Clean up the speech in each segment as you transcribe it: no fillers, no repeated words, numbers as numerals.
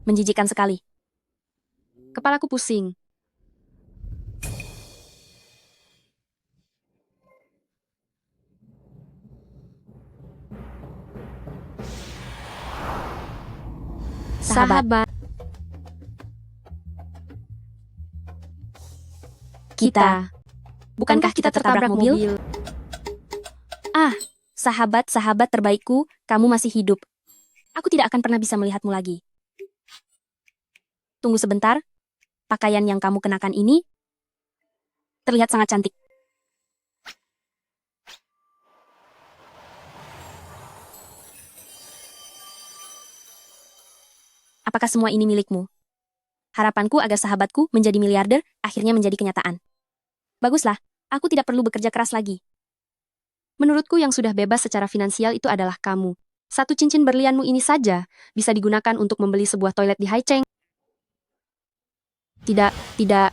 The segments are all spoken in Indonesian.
Menjijikkan sekali. Kepalaku pusing. Sahabat kita. Bukankah kita tertabrak mobil? Ah, sahabat-sahabat terbaikku, kamu masih hidup. Aku tidak akan pernah bisa melihatmu lagi. Tunggu sebentar. Pakaian yang kamu kenakan ini terlihat sangat cantik. Apakah semua ini milikmu? Harapanku agar sahabatku menjadi miliarder akhirnya menjadi kenyataan. Baguslah, aku tidak perlu bekerja keras lagi. Menurutku yang sudah bebas secara finansial itu adalah kamu. Satu cincin berlianmu ini saja bisa digunakan untuk membeli sebuah toilet di Haicheng. Tidak.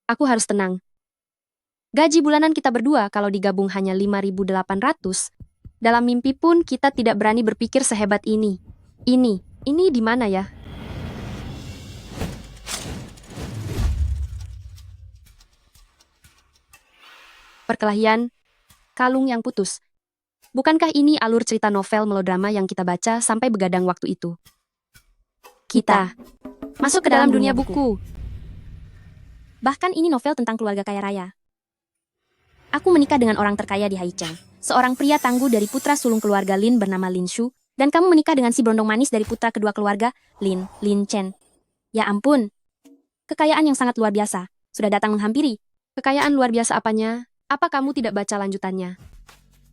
Aku harus tenang. Gaji bulanan kita berdua kalau digabung hanya 5.800. Dalam mimpi pun kita tidak berani berpikir sehebat ini. Ini di mana ya? Perkelahian, kalung yang putus. Bukankah ini alur cerita novel melodrama yang kita baca sampai begadang waktu itu? Kita masuk ke dalam dunia buku. Bahkan ini novel tentang keluarga kaya raya. Aku menikah dengan orang terkaya di Haicheng, seorang pria tangguh dari putra sulung keluarga Lin bernama Lin Shu, dan kamu menikah dengan si berondong manis dari putra kedua keluarga, Lin Chen. Ya ampun, kekayaan yang sangat luar biasa, sudah datang menghampiri. Kekayaan luar biasa apanya? Apa kamu tidak baca lanjutannya?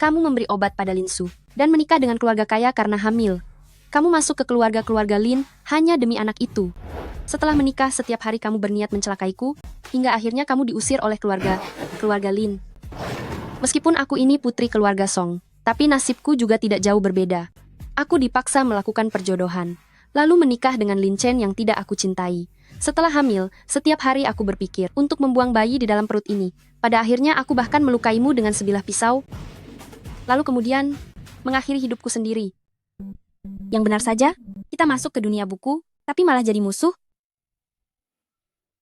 Kamu memberi obat pada Lin Shu, dan menikah dengan keluarga kaya karena hamil. Kamu masuk ke keluarga-keluarga Lin hanya demi anak itu. Setelah menikah, setiap hari kamu berniat mencelakaiku, hingga akhirnya kamu diusir oleh keluarga Lin. Meskipun aku ini putri keluarga Song, tapi nasibku juga tidak jauh berbeda. Aku dipaksa melakukan perjodohan, lalu menikah dengan Lin Chen yang tidak aku cintai. Setelah hamil, setiap hari aku berpikir untuk membuang bayi di dalam perut ini. Pada akhirnya aku bahkan melukaimu dengan sebilah pisau, lalu kemudian mengakhiri hidupku sendiri. Yang benar saja, kita masuk ke dunia buku, tapi malah jadi musuh.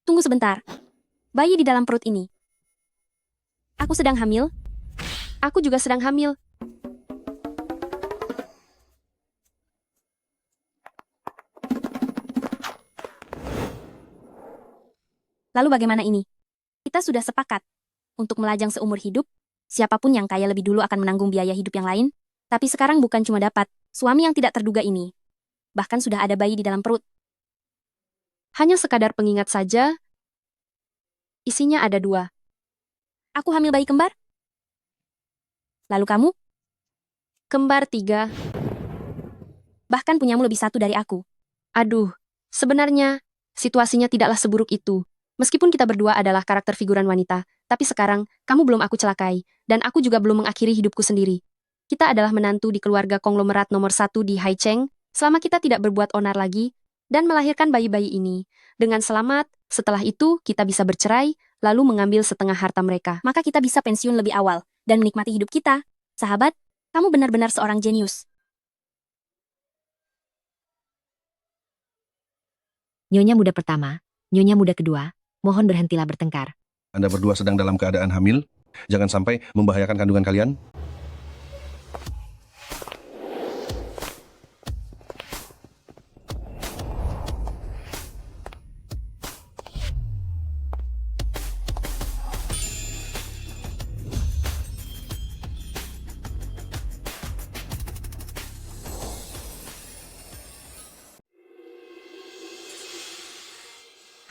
Tunggu sebentar. Bayi di dalam perut ini. Aku sedang hamil. Aku juga sedang hamil. Lalu bagaimana ini? Kita sudah sepakat untuk melajang seumur hidup. Siapapun yang kaya lebih dulu akan menanggung biaya hidup yang lain. Tapi sekarang bukan cuma dapat suami yang tidak terduga ini. Bahkan sudah ada bayi di dalam perut. Hanya sekadar pengingat saja, isinya ada 2. Aku hamil bayi kembar. Lalu kamu? Kembar 3. Bahkan punyamu lebih 1 dari aku. Aduh, sebenarnya situasinya tidaklah seburuk itu. Meskipun kita berdua adalah karakter figuran wanita, tapi sekarang kamu belum aku celakai, dan aku juga belum mengakhiri hidupku sendiri. Kita adalah menantu di keluarga konglomerat nomor 1 di Haicheng, selama kita tidak berbuat onar lagi, dan melahirkan bayi-bayi ini. Dengan selamat, setelah itu kita bisa bercerai, lalu mengambil setengah harta mereka. Maka kita bisa pensiun lebih awal, dan menikmati hidup kita. Sahabat, kamu benar-benar seorang jenius. Nyonya muda pertama, nyonya muda kedua, mohon berhentilah bertengkar. Anda berdua sedang dalam keadaan hamil. Jangan sampai membahayakan kandungan kalian.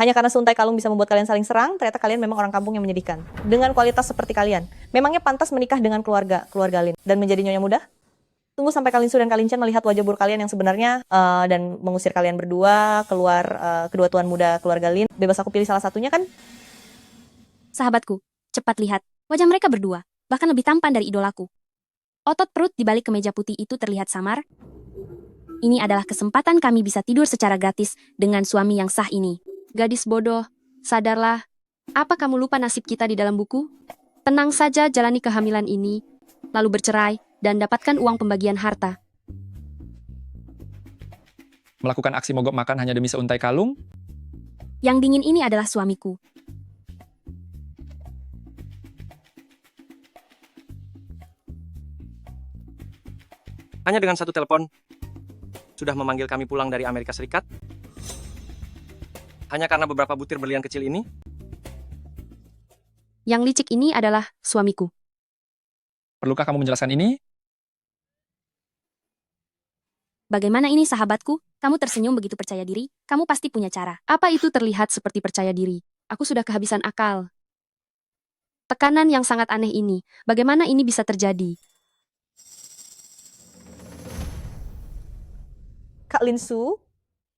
Hanya karena suntai kalung bisa membuat kalian saling serang, ternyata kalian memang orang kampung yang menyedihkan. Dengan kualitas seperti kalian, memangnya pantas menikah dengan keluarga Lin dan menjadi nyonya muda? Tunggu sampai Kalin Su dan Kalin Chen melihat wajah buruk kalian yang sebenarnya dan mengusir kalian berdua keluar kedua tuan muda keluarga Lin. Bebas aku pilih salah satunya kan? Sahabatku, cepat lihat. Wajah mereka berdua, bahkan lebih tampan dari idolaku. Otot perut di balik kemeja putih itu terlihat samar. Ini adalah kesempatan kami bisa tidur secara gratis dengan suami yang sah ini. Gadis bodoh, sadarlah. Apa kamu lupa nasib kita di dalam buku? Tenang saja jalani kehamilan ini, lalu bercerai, dan dapatkan uang pembagian harta. Melakukan aksi mogok makan hanya demi seuntai kalung? Yang dingin ini adalah suamiku. Hanya dengan satu telepon, sudah memanggil kami pulang dari Amerika Serikat? Hanya karena beberapa butir berlian kecil ini? Yang licik ini adalah suamiku. Perlukah kamu menjelaskan ini? Bagaimana ini sahabatku? Kamu tersenyum begitu percaya diri? Kamu pasti punya cara. Apa itu terlihat seperti percaya diri? Aku sudah kehabisan akal. Tekanan yang sangat aneh ini. Bagaimana ini bisa terjadi? Kak Lin Su,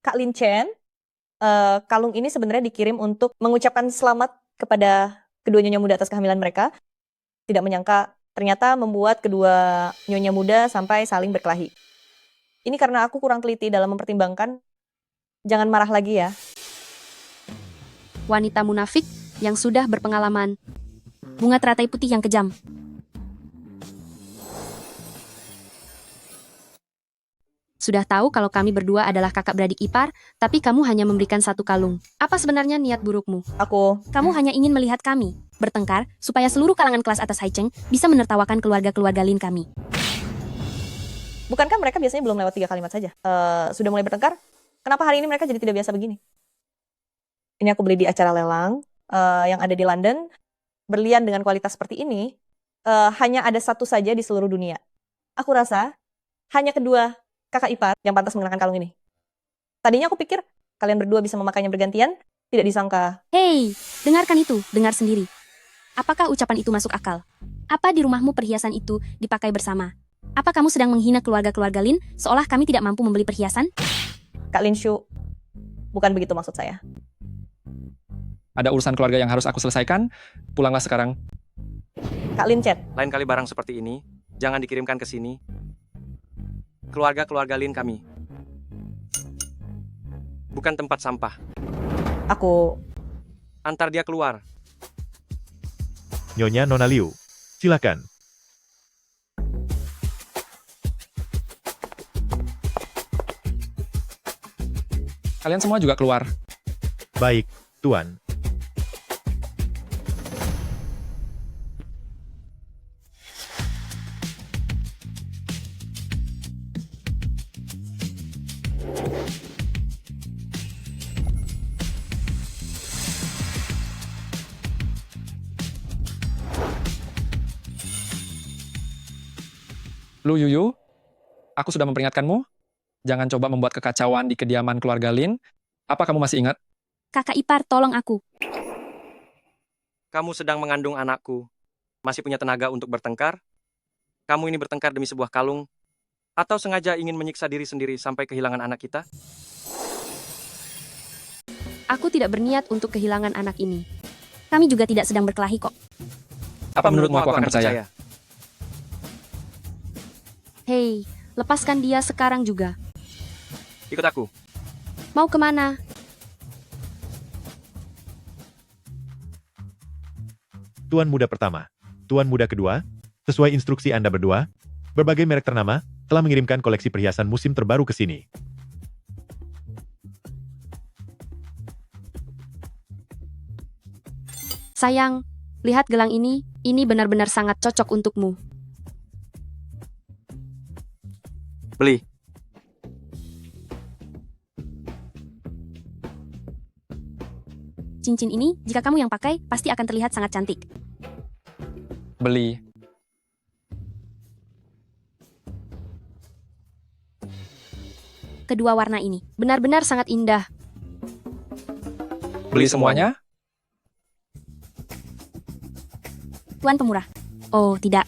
Kak Lin Chen, kalung ini sebenarnya dikirim untuk mengucapkan selamat kepada kedua nyonya muda atas kehamilan mereka. Tidak menyangka ternyata membuat kedua nyonya muda sampai saling berkelahi. Ini karena aku kurang teliti dalam mempertimbangkan. Jangan marah lagi ya. Wanita munafik yang sudah berpengalaman. Bunga teratai putih yang kejam. Sudah tahu kalau kami berdua adalah kakak beradik ipar, tapi kamu hanya memberikan satu kalung. Apa sebenarnya niat burukmu? Kamu hanya ingin melihat kami bertengkar supaya seluruh kalangan kelas atas Haicheng bisa menertawakan keluarga-keluarga Lin kami. Bukankah mereka biasanya belum lewat 3 kalimat saja? Sudah mulai bertengkar? Kenapa hari ini mereka jadi tidak biasa begini? Ini aku beli di acara lelang yang ada di London. Berlian dengan kualitas seperti ini hanya ada satu saja di seluruh dunia. Aku rasa hanya kedua kakak ipar yang pantas mengenakan kalung ini. Tadinya aku pikir kalian berdua bisa memakainya bergantian, tidak disangka. Hei, dengarkan itu, dengar sendiri. Apakah ucapan itu masuk akal? Apa di rumahmu perhiasan itu dipakai bersama? Apa kamu sedang menghina keluarga-keluarga Lin seolah kami tidak mampu membeli perhiasan? Kak Lin Shu, bukan begitu maksud saya. Ada urusan keluarga yang harus aku selesaikan? Pulanglah sekarang. Kak Lin Chen, Lain kali barang seperti ini, jangan dikirimkan ke sini. Keluarga-keluarga Lin kami. Bukan tempat sampah. aku Antar dia keluar. Nyonya Nona Liu, silakan. Kalian semua juga keluar. Baik, Tuan. Lu Yuyu, aku sudah memperingatkanmu. Jangan coba membuat kekacauan di kediaman keluarga Lin. Apa kamu masih ingat? Kakak ipar, tolong aku. Kamu sedang mengandung anakku. Masih punya tenaga untuk bertengkar? Kamu ini bertengkar demi sebuah kalung? Atau sengaja ingin menyiksa diri sendiri sampai kehilangan anak kita? Aku tidak berniat untuk kehilangan anak ini. Kami juga tidak sedang berkelahi kok. Apa menurutmu aku akan percaya? Hei, lepaskan dia sekarang juga. Ikut aku. Mau kemana? Tuan muda pertama, Tuan muda kedua, sesuai instruksi Anda berdua, berbagai merek ternama telah mengirimkan koleksi perhiasan musim terbaru ke sini. Sayang, lihat gelang ini benar-benar sangat cocok untukmu. Beli. Cincin ini, jika kamu yang pakai, pasti akan terlihat sangat cantik. Beli. Kedua warna ini, benar-benar sangat indah. Beli semuanya? Tuan pemurah. Oh, tidak.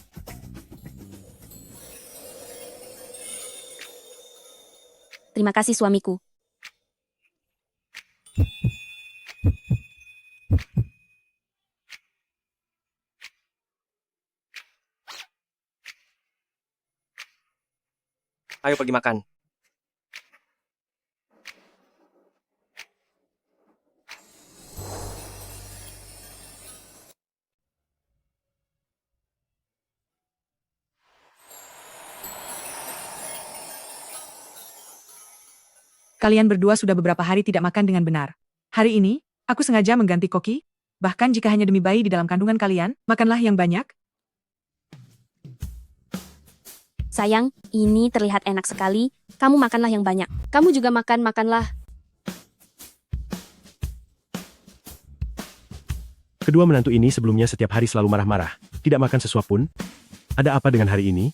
Terima kasih suamiku. Ayo pergi makan. Kalian berdua sudah beberapa hari tidak makan dengan benar. Hari ini, aku sengaja mengganti koki. Bahkan jika hanya demi bayi di dalam kandungan kalian, makanlah yang banyak. Sayang, ini terlihat enak sekali. Kamu makanlah yang banyak. Kamu juga makanlah. Kedua menantu ini sebelumnya setiap hari selalu marah-marah, tidak makan sesuap pun. Ada apa dengan hari ini?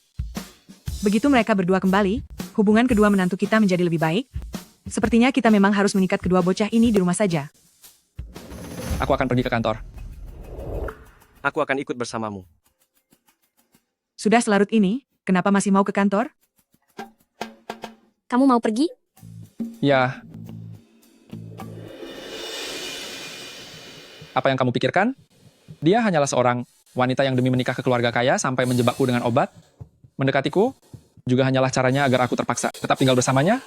Begitu mereka berdua kembali, hubungan kedua menantu kita menjadi lebih baik. Sepertinya kita memang harus mengikat kedua bocah ini di rumah saja. Aku akan pergi ke kantor. Aku akan ikut bersamamu. Sudah selarut ini, kenapa masih mau ke kantor? Kamu mau pergi? Ya. Apa yang kamu pikirkan? Dia hanyalah seorang wanita yang demi menikah ke keluarga kaya sampai menjebakku dengan obat. Mendekatiku juga hanyalah caranya agar aku terpaksa tetap tinggal bersamanya.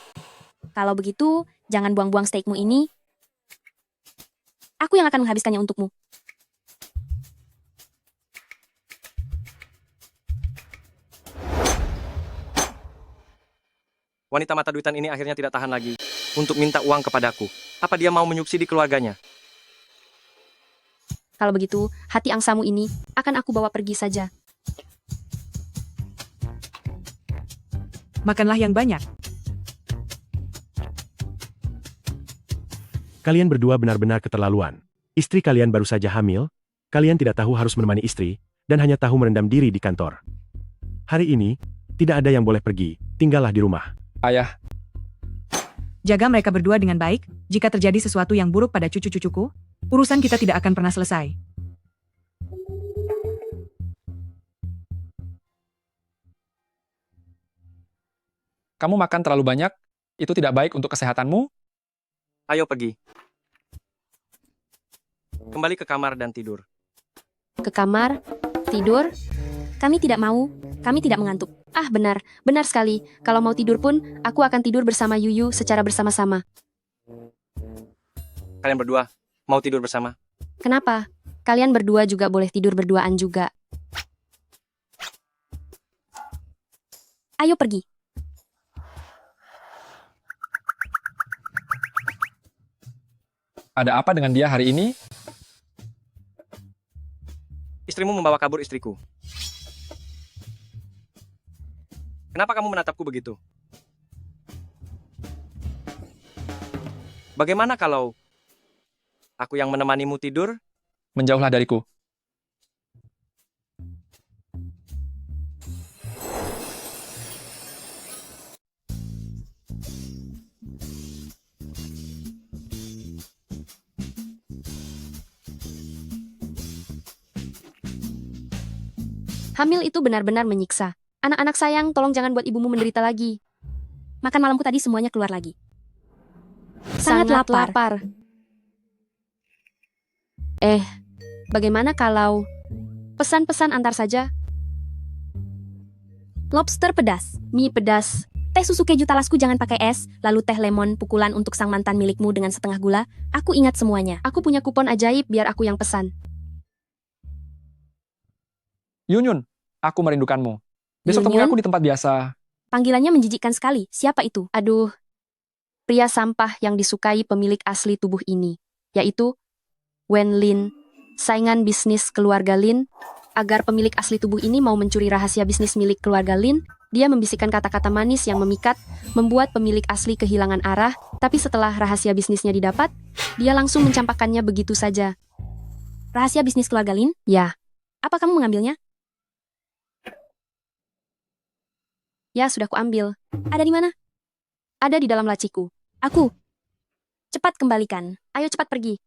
Kalau begitu, jangan buang-buang steakmu ini. Aku yang akan menghabiskannya untukmu. Wanita mata duitan ini akhirnya tidak tahan lagi untuk minta uang kepadaku. Apa dia mau menyubsidi keluarganya? Kalau begitu, hati angsamu ini akan aku bawa pergi saja. Makanlah yang banyak. Kalian berdua benar-benar keterlaluan. Istri kalian baru saja hamil, kalian tidak tahu harus menemani istri, dan hanya tahu merendam diri di kantor. Hari ini, tidak ada yang boleh pergi, tinggallah di rumah. Ayah, Jaga mereka berdua dengan baik. Jika terjadi sesuatu yang buruk pada cucu-cucuku, urusan kita tidak akan pernah selesai. kamu makan terlalu banyak, itu tidak baik untuk kesehatanmu. Ayo pergi. Kembali ke kamar dan tidur. Ke kamar, tidur. Kami tidak mau, kami tidak mengantuk. Ah, benar sekali. Kalau mau tidur pun, aku akan tidur bersama Yuyu secara bersama-sama. Kalian berdua mau tidur bersama? Kenapa? Kalian berdua juga boleh tidur berduaan juga. Ayo pergi. Ada apa dengan dia hari ini? Istrimu membawa kabur istriku. Kenapa kamu menatapku begitu? Bagaimana kalau aku yang menemanimu tidur? Menjauhlah dariku. Hamil itu benar-benar menyiksa. Anak-anak sayang, tolong jangan buat ibumu menderita lagi. Makan malamku tadi semuanya keluar lagi. Sangat lapar. Bagaimana kalau pesan-pesan antar saja? Lobster pedas, mie pedas, teh susu keju talasku jangan pakai es, lalu teh lemon pukulan untuk sang mantan milikmu dengan setengah gula. Aku ingat semuanya. Aku punya kupon ajaib biar aku yang pesan. Yunyun, aku merindukanmu. Besok temui Yunyun? aku di tempat biasa. Panggilannya menjijikkan sekali. Siapa itu? Aduh. Pria sampah yang disukai pemilik asli tubuh ini, yaitu Wen Lin, saingan bisnis keluarga Lin. Agar pemilik asli tubuh ini mau mencuri rahasia bisnis milik keluarga Lin, dia membisikkan kata-kata manis yang memikat, membuat pemilik asli kehilangan arah, tapi setelah rahasia bisnisnya didapat, dia langsung mencampakkannya begitu saja. Rahasia bisnis keluarga Lin? Ya. Apa kamu mengambilnya? Ya, sudah kuambil. Ada di mana? Ada di dalam laciku. Aku. Cepat kembalikan. Ayo cepat pergi.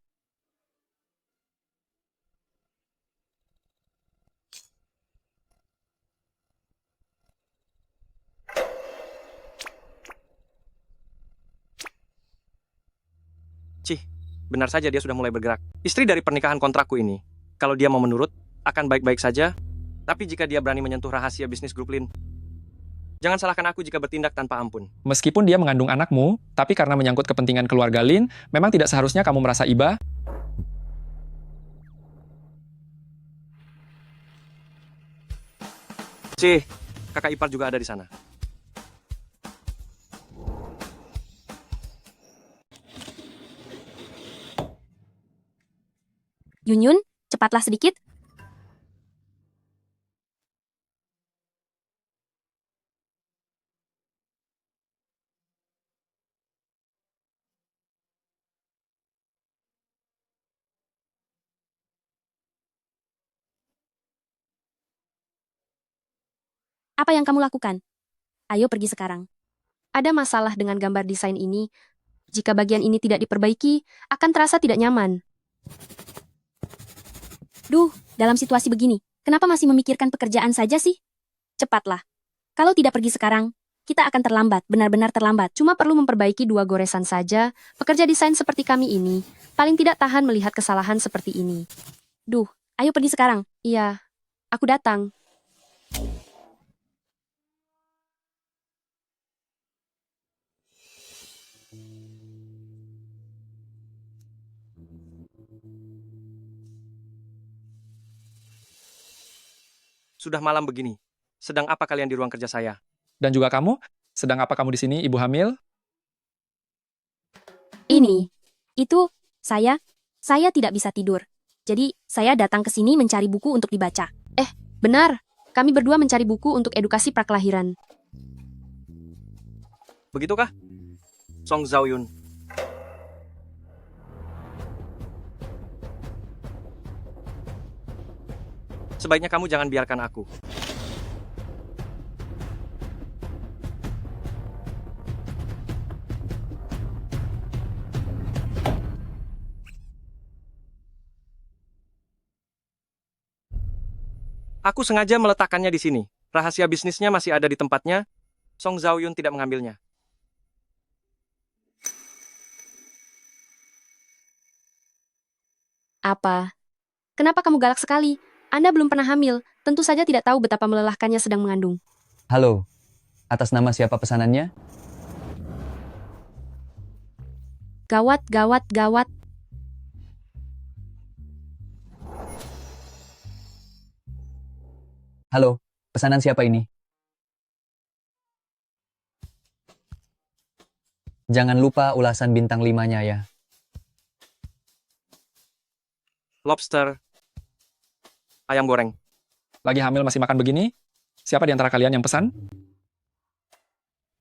Cih, benar saja dia sudah mulai bergerak. Istri dari pernikahan kontrakku ini, kalau dia mau menurut, akan baik-baik saja. Tapi jika dia berani menyentuh rahasia bisnis grup Lin, jangan salahkan aku jika bertindak tanpa ampun. Meskipun dia mengandung anakmu, tapi karena menyangkut kepentingan keluarga Lin, memang tidak seharusnya kamu merasa iba. Cih, kakak ipar juga ada di sana. Yunyun, cepatlah sedikit. Apa yang kamu lakukan? Ayo pergi sekarang. Ada masalah dengan gambar desain ini. Jika bagian ini tidak diperbaiki, akan terasa tidak nyaman. Duh, dalam situasi begini, kenapa masih memikirkan pekerjaan saja sih? Cepatlah. Kalau tidak pergi sekarang, kita akan terlambat, benar-benar terlambat. Cuma perlu memperbaiki 2 goresan saja. Pekerja desain seperti kami ini, paling tidak tahan melihat kesalahan seperti ini. Duh, ayo pergi sekarang. Iya, aku datang. Sudah malam begini. Sedang apa kalian di ruang kerja saya? Dan juga kamu, sedang apa kamu di sini, ibu hamil? Ini, itu, saya tidak bisa tidur. Jadi, saya datang ke sini mencari buku untuk dibaca. Benar, kami berdua mencari buku untuk edukasi prakelahiran. Begitukah? Song Zhao-yun. Sebaiknya kamu jangan biarkan aku. Aku sengaja meletakkannya di sini. Rahasia bisnisnya masih ada di tempatnya. Song Zhao-yun tidak mengambilnya. Apa? Kenapa kamu galak sekali? Anda belum pernah hamil, tentu saja tidak tahu betapa melelahkannya sedang mengandung. Halo, atas nama siapa pesanannya? Gawat, gawat, gawat. Halo, pesanan siapa ini? Jangan lupa ulasan bintang 5-nya ya. Lobster. Ayam goreng. Lagi hamil masih makan begini? Siapa di antara kalian yang pesan?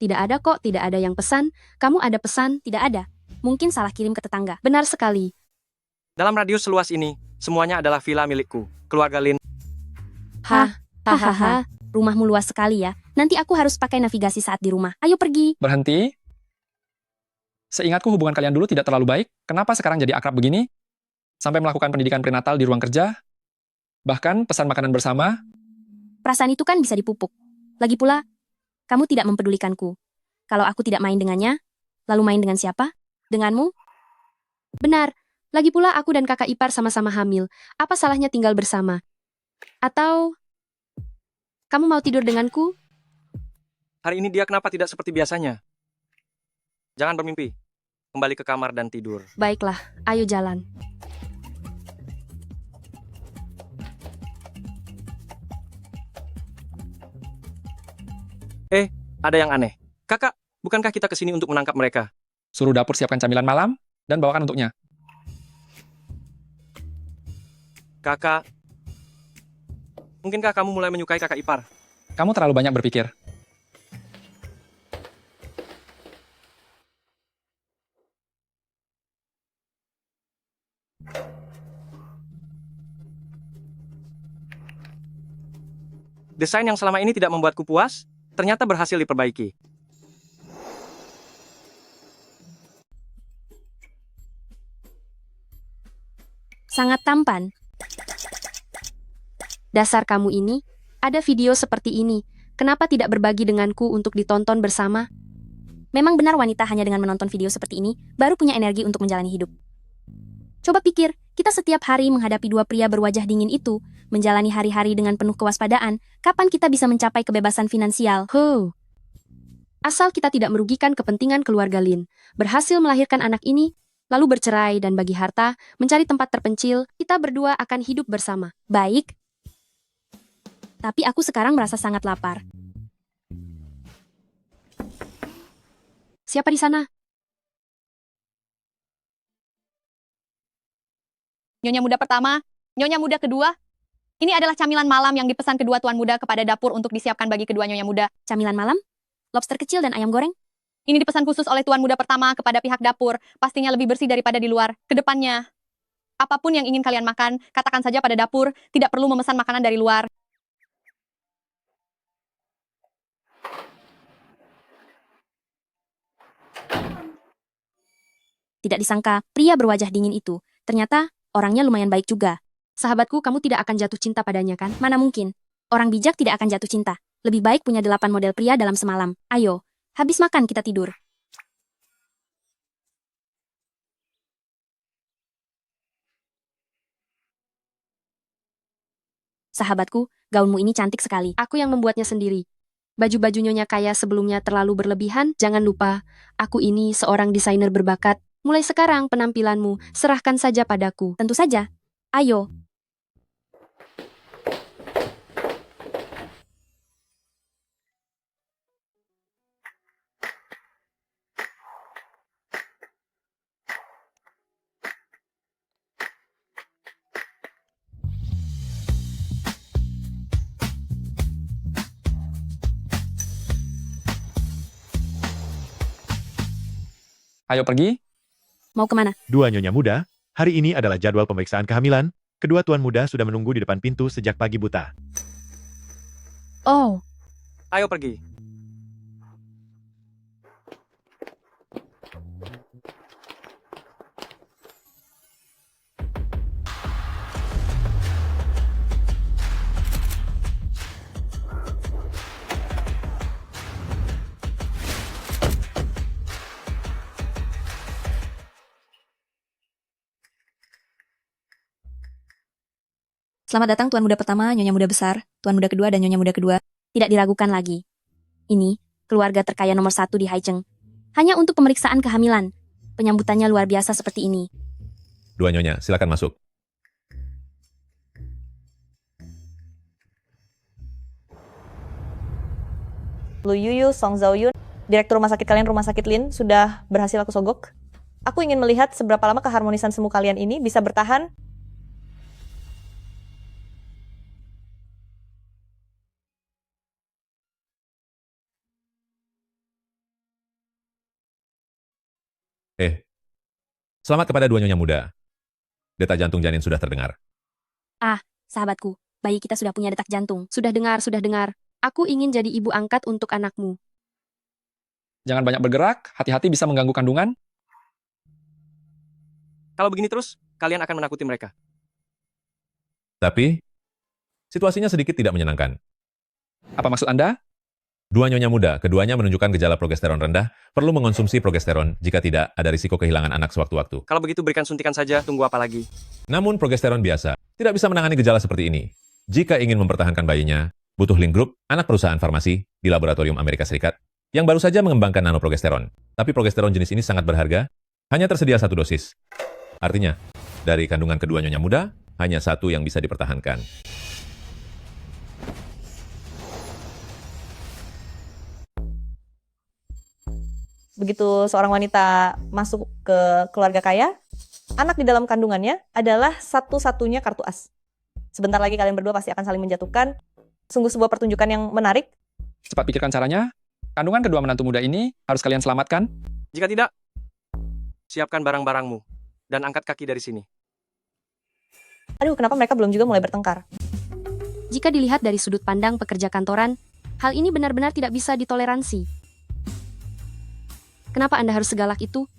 Tidak ada kok, tidak ada yang pesan. Kamu ada pesan, tidak ada. Mungkin salah kirim ke tetangga. Benar sekali. Dalam radius seluas ini, semuanya adalah villa milikku. Keluarga Lin. Hahaha, rumahmu luas sekali ya. Nanti aku harus pakai navigasi saat di rumah. Ayo pergi. Berhenti. Seingatku hubungan kalian dulu tidak terlalu baik. Kenapa sekarang jadi akrab begini? Sampai melakukan pendidikan prenatal di ruang kerja? Bahkan pesan makanan bersama? Perasaan itu kan bisa dipupuk. Lagi pula, kamu tidak mempedulikanku. Kalau aku tidak main dengannya, lalu main dengan siapa? Denganmu? Benar. Lagi pula aku dan kakak ipar sama-sama hamil. Apa salahnya tinggal bersama? Atau kamu mau tidur denganku? Hari ini dia kenapa tidak seperti biasanya? Jangan bermimpi. Kembali ke kamar dan tidur. Baiklah, ayo jalan. Ada yang aneh. Kakak, bukankah kita kesini untuk menangkap mereka? Suruh dapur siapkan camilan malam, dan bawakan untuknya. Kakak, mungkinkah kamu mulai menyukai kakak ipar? Kamu terlalu banyak berpikir. Desain yang selama ini tidak membuatku puas, ternyata berhasil diperbaiki. Sangat tampan. Dasar kamu ini, ada video seperti ini. Kenapa tidak berbagi denganku untuk ditonton bersama? Memang benar wanita hanya dengan menonton video seperti ini, baru punya energi untuk menjalani hidup. Coba pikir, kita setiap hari menghadapi 2 pria berwajah dingin itu, menjalani hari-hari dengan penuh kewaspadaan, kapan kita bisa mencapai kebebasan finansial? Asal kita tidak merugikan kepentingan keluarga Lin, berhasil melahirkan anak ini, lalu bercerai dan bagi harta, mencari tempat terpencil, kita berdua akan hidup bersama. Baik. Tapi aku sekarang merasa sangat lapar. Siapa di sana? Nyonya muda pertama, nyonya muda kedua. Ini adalah camilan malam yang dipesan kedua tuan muda kepada dapur untuk disiapkan bagi kedua nyonya muda. Camilan malam? Lobster kecil dan ayam goreng? Ini dipesan khusus oleh tuan muda pertama kepada pihak dapur. Pastinya lebih bersih daripada di luar. Kedepannya, apapun yang ingin kalian makan, katakan saja pada dapur. Tidak perlu memesan makanan dari luar. Tidak disangka, pria berwajah dingin itu. Ternyata, orangnya lumayan baik juga. Sahabatku, kamu tidak akan jatuh cinta padanya kan? Mana mungkin. Orang bijak tidak akan jatuh cinta. Lebih baik punya 8 model pria dalam semalam. Ayo, habis makan kita tidur. Sahabatku, gaunmu ini cantik sekali. Aku yang membuatnya sendiri. Baju-baju nyonya kaya sebelumnya terlalu berlebihan. Jangan lupa, aku ini seorang desainer berbakat. Mulai sekarang penampilanmu, serahkan saja padaku. Tentu saja. Ayo. Ayo pergi. Mau kemana? Dua nyonya muda, hari ini adalah jadwal pemeriksaan kehamilan. Kedua tuan muda sudah menunggu di depan pintu sejak pagi buta. Oh, Ayo pergi. Selamat datang tuan muda pertama, nyonya muda besar, tuan muda kedua, dan nyonya muda kedua. tidak diragukan lagi. Ini, keluarga terkaya nomor 1 di Haicheng. Hanya untuk pemeriksaan kehamilan. Penyambutannya luar biasa seperti ini. Dua nyonya, silakan masuk. Lu Yuyu, Song Zhaoyun, direktur rumah sakit kalian, rumah sakit Lin, sudah berhasil aku sogok. Aku ingin melihat seberapa lama keharmonisan semu kalian ini bisa bertahan. Selamat kepada dua nyonya muda. Detak jantung janin sudah terdengar. Sahabatku, bayi kita sudah punya detak jantung. Sudah dengar, sudah dengar. Aku ingin jadi ibu angkat untuk anakmu. Jangan banyak bergerak, hati-hati bisa mengganggu kandungan. Kalau begini terus, kalian akan menakuti mereka. Tapi, situasinya sedikit tidak menyenangkan. Apa maksud Anda? Dua nyonya muda, keduanya menunjukkan gejala progesteron rendah, perlu mengonsumsi progesteron, jika tidak, ada risiko kehilangan anak sewaktu-waktu. Kalau begitu berikan suntikan saja, tunggu apa lagi? Namun progesteron biasa, tidak bisa menangani gejala seperti ini. Jika ingin mempertahankan bayinya, butuh Lin Group, anak perusahaan farmasi, di laboratorium Amerika Serikat, yang baru saja mengembangkan nanoprogesteron. Tapi progesteron jenis ini sangat berharga, hanya tersedia 1 dosis. Artinya, dari kandungan kedua nyonya muda, hanya 1 yang bisa dipertahankan. Begitu seorang wanita masuk ke keluarga kaya, anak di dalam kandungannya adalah satu-satunya kartu as. Sebentar lagi kalian berdua pasti akan saling menjatuhkan. Sungguh sebuah pertunjukan yang menarik. Cepat pikirkan caranya. Kandungan kedua menantu muda ini harus kalian selamatkan. Jika tidak, siapkan barang-barangmu dan angkat kaki dari sini. Aduh, kenapa mereka belum juga mulai bertengkar? Jika dilihat dari sudut pandang pekerja kantoran, hal ini benar-benar tidak bisa ditoleransi. Kenapa Anda harus segalak itu?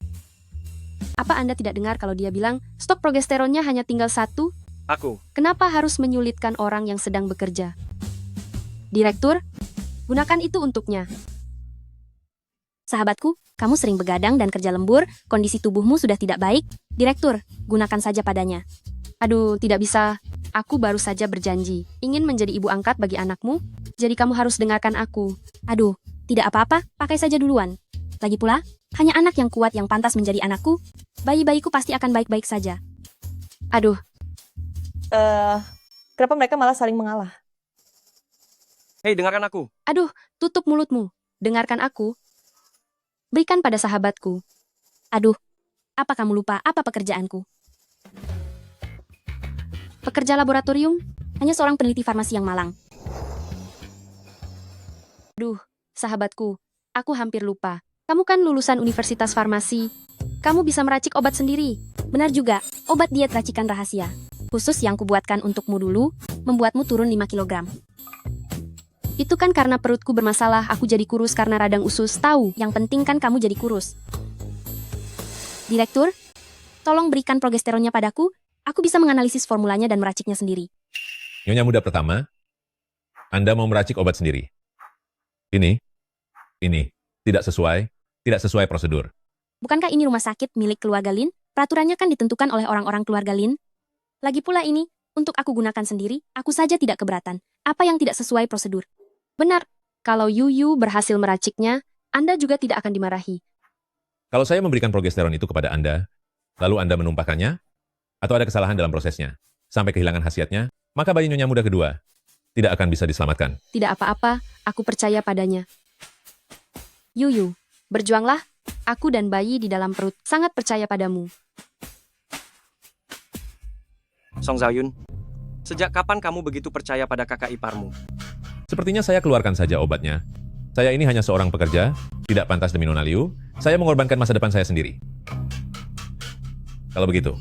Apa Anda tidak dengar kalau dia bilang, stok progesteronnya hanya tinggal 1? Aku. Kenapa harus menyulitkan orang yang sedang bekerja? Direktur, gunakan itu untuknya. Sahabatku, kamu sering begadang dan kerja lembur, kondisi tubuhmu sudah tidak baik. Direktur, gunakan saja padanya. Aduh, tidak bisa. Aku baru saja berjanji, ingin menjadi ibu angkat bagi anakmu, jadi kamu harus dengarkan aku. Aduh, tidak apa-apa, pakai saja duluan. Lagi pula, hanya anak yang kuat yang pantas menjadi anakku. Bayi-bayiku pasti akan baik-baik saja. Aduh, Kenapa mereka malah saling mengalah? Hei, dengarkan aku. aduh, tutup mulutmu. Dengarkan aku. Berikan pada sahabatku. Aduh, apa kamu lupa apa pekerjaanku? Pekerja laboratorium? Hanya seorang peneliti farmasi yang malang. Duh, sahabatku, aku hampir lupa. Kamu kan lulusan Universitas Farmasi. Kamu bisa meracik obat sendiri. Benar juga, obat diet racikan rahasia. Khusus yang kubuatkan untukmu dulu, membuatmu turun 5 kilogram. Itu kan karena perutku bermasalah, aku jadi kurus karena radang usus. Tahu, yang penting kan kamu jadi kurus. Direktur, tolong berikan progesteronnya padaku. Aku bisa menganalisis formulanya dan meraciknya sendiri. Nyonya muda pertama, Anda mau meracik obat sendiri. Ini tidak sesuai prosedur. Bukankah ini rumah sakit milik keluarga Lin? Peraturannya kan ditentukan oleh orang-orang keluarga Lin. Lagi pula ini, untuk aku gunakan sendiri, aku saja tidak keberatan. Apa yang tidak sesuai prosedur? Benar, kalau Yuyu berhasil meraciknya, Anda juga tidak akan dimarahi. Kalau saya memberikan progesteron itu kepada Anda, lalu Anda menumpahkannya, atau ada kesalahan dalam prosesnya, sampai kehilangan khasiatnya, maka bayi nyonya muda kedua tidak akan bisa diselamatkan. Tidak apa-apa, aku percaya padanya. Yuyu, berjuanglah. Aku dan bayi di dalam perut sangat percaya padamu. Song Zaoyun, sejak kapan kamu begitu percaya pada kakak iparmu? Sepertinya saya keluarkan saja obatnya. Saya ini hanya seorang pekerja, tidak pantas demi Nona Liu. Saya mengorbankan masa depan saya sendiri. Kalau begitu,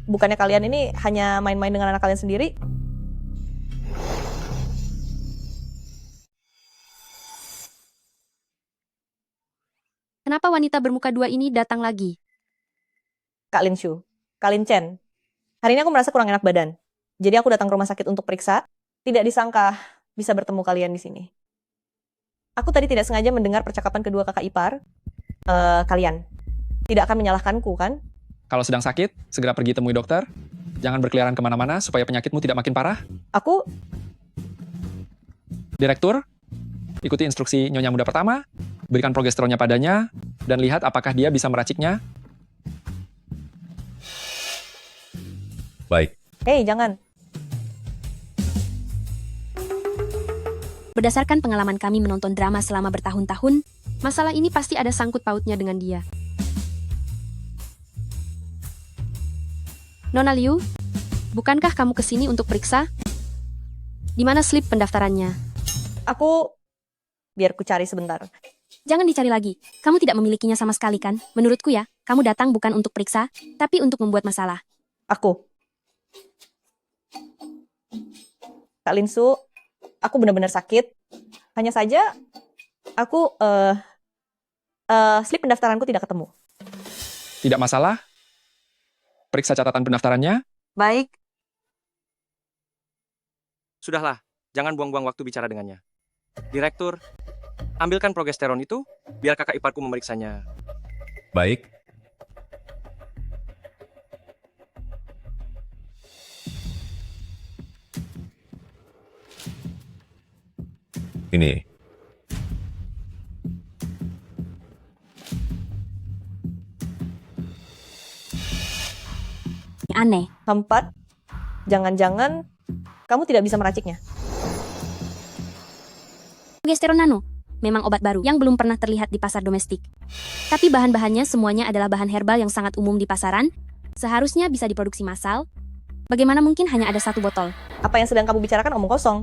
Bukannya kalian ini hanya main-main dengan anak kalian sendiri? Kenapa wanita bermuka dua ini datang lagi? Kak Lin Shu, Kak Lin Chen. Hari ini aku merasa kurang enak badan. Jadi aku datang ke rumah sakit untuk periksa. Tidak disangka bisa bertemu kalian di sini. Aku tadi tidak sengaja mendengar percakapan kedua kakak ipar. Kalian tidak akan menyalahkanku, kan? Kalau sedang sakit, segera pergi temui dokter. Jangan berkeliaran kemana-mana supaya penyakitmu tidak makin parah. Aku Direktur, ikuti instruksi nyonya muda pertama, berikan progesteronnya padanya, dan lihat apakah dia bisa meraciknya. baik. Hei, jangan. Berdasarkan pengalaman kami menonton drama selama bertahun-tahun, masalah ini pasti ada sangkut pautnya dengan dia. Nona Liu, bukankah kamu kesini untuk periksa? Di mana slip pendaftarannya? Biar ku cari sebentar. Jangan dicari lagi. Kamu tidak memilikinya sama sekali kan? Menurutku ya, kamu datang bukan untuk periksa, tapi untuk membuat masalah. Kak Lin Shu, aku benar-benar sakit. Hanya saja, slip pendaftaranku tidak ketemu. Tidak masalah. Periksa catatan pendaftarannya. Baik. Sudahlah, jangan buang-buang waktu bicara dengannya. Direktur, ambilkan progesteron itu, biar kakak iparku memeriksanya. Baik. Ini. Aneh. Keempat, jangan-jangan kamu tidak bisa meraciknya. Progesteron nano, memang obat baru yang belum pernah terlihat di pasar domestik. Tapi bahan-bahannya semuanya adalah bahan herbal yang sangat umum di pasaran, seharusnya bisa diproduksi massal. Bagaimana mungkin hanya ada satu botol? Apa yang sedang kamu bicarakan omong kosong.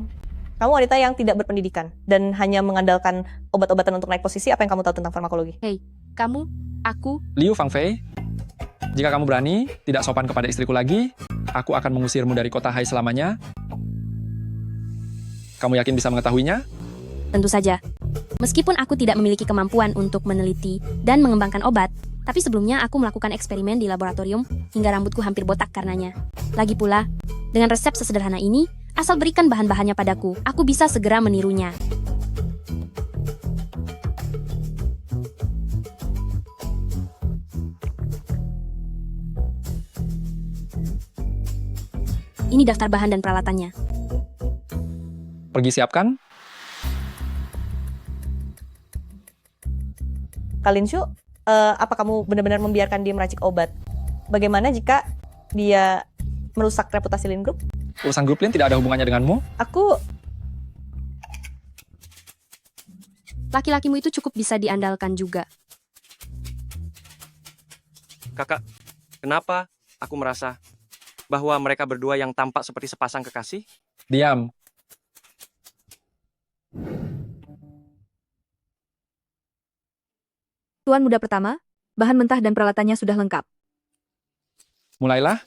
Kamu wanita yang tidak berpendidikan dan hanya mengandalkan obat-obatan untuk naik posisi. Apa yang kamu tahu tentang farmakologi? Hei, kamu, aku, Liu Fangfei, jika kamu berani, tidak sopan kepada istriku lagi, aku akan mengusirmu dari kota Hai selamanya. Kamu yakin bisa mengetahuinya? tentu saja. Meskipun aku tidak memiliki kemampuan untuk meneliti dan mengembangkan obat, tapi sebelumnya aku melakukan eksperimen di laboratorium hingga rambutku hampir botak karenanya. Lagi pula, dengan resep sesederhana ini, asal berikan bahan-bahannya padaku, aku bisa segera menirunya. Ini daftar bahan dan peralatannya. Pergi siapkan. Kak Lin Shu, apa kamu benar-benar membiarkan dia meracik obat? Bagaimana jika dia merusak reputasi Lin Group? Urusan grup Lin tidak ada hubungannya denganmu. Laki-lakimu itu cukup bisa diandalkan juga. Kakak, kenapa aku merasa bahwa mereka berdua yang tampak seperti sepasang kekasih? Diam. Tuan muda pertama, bahan mentah dan peralatannya sudah lengkap. Mulailah.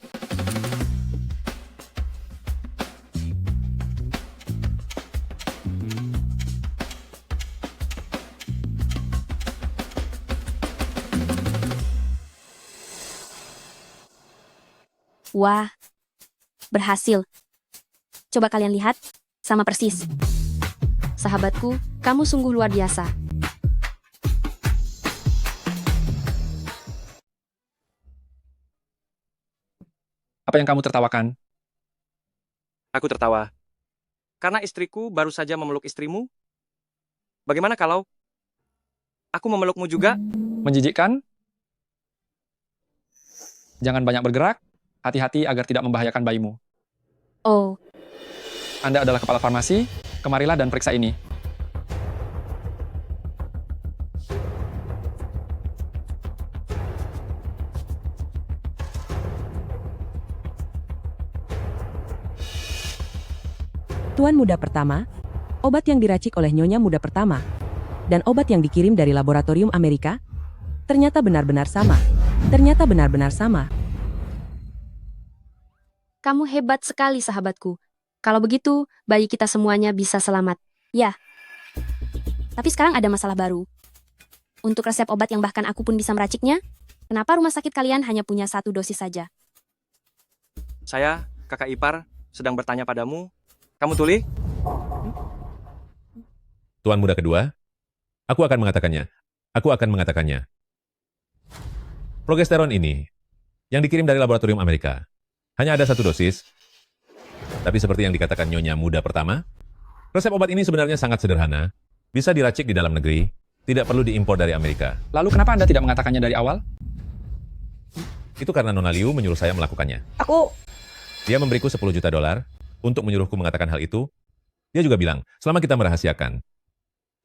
Wah, berhasil. Coba kalian lihat, sama persis. Sahabatku, kamu sungguh luar biasa. Apa yang kamu tertawakan? Aku tertawa. Karena istriku baru saja memeluk istrimu. Bagaimana kalau aku memelukmu juga? Menjijikkan? Jangan banyak bergerak. Hati-hati agar tidak membahayakan bayimu. Oh, Anda adalah kepala farmasi. Kemarilah dan periksa ini. Tuan muda pertama, obat yang diracik oleh nyonya muda pertama, dan obat yang dikirim dari laboratorium Amerika, ternyata benar-benar sama. Ternyata benar-benar sama. kamu hebat sekali sahabatku. Kalau begitu, bayi kita semuanya bisa selamat. Ya. Tapi sekarang ada masalah baru. Untuk resep obat yang bahkan aku pun bisa meraciknya, kenapa rumah sakit kalian hanya punya 1 dosis saja? Saya, kakak ipar, sedang bertanya padamu. Kamu tuli? Tuan muda kedua, aku akan mengatakannya. Aku akan mengatakannya. Progesteron ini, yang dikirim dari laboratorium Amerika, hanya ada 1 dosis. Tapi seperti yang dikatakan nyonya muda pertama, resep obat ini sebenarnya sangat sederhana, bisa diracik di dalam negeri, tidak perlu diimpor dari Amerika. Lalu kenapa Anda tidak mengatakannya dari awal? Itu karena Nona Liu menyuruh saya melakukannya. Dia memberiku $10 juta untuk menyuruhku mengatakan hal itu. Dia juga bilang, selama kita merahasiakan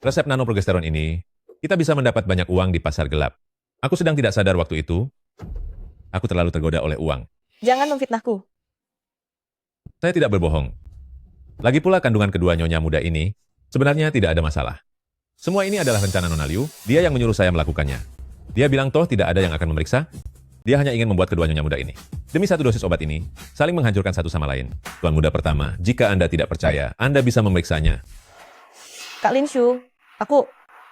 resep nanoprogesteron ini, kita bisa mendapat banyak uang di pasar gelap. Aku sedang tidak sadar waktu itu. Aku terlalu tergoda oleh uang. Jangan memfitnahku. Saya tidak berbohong. Lagi pula kandungan kedua nyonya muda ini, sebenarnya tidak ada masalah. Semua ini adalah rencana Nona Liu, dia yang menyuruh saya melakukannya. Dia bilang toh tidak ada yang akan memeriksa, dia hanya ingin membuat kedua nyonya muda ini. Demi 1 dosis obat ini, saling menghancurkan satu sama lain. Tuan muda pertama, jika Anda tidak percaya, Anda bisa memeriksanya. Kak Lin Shu,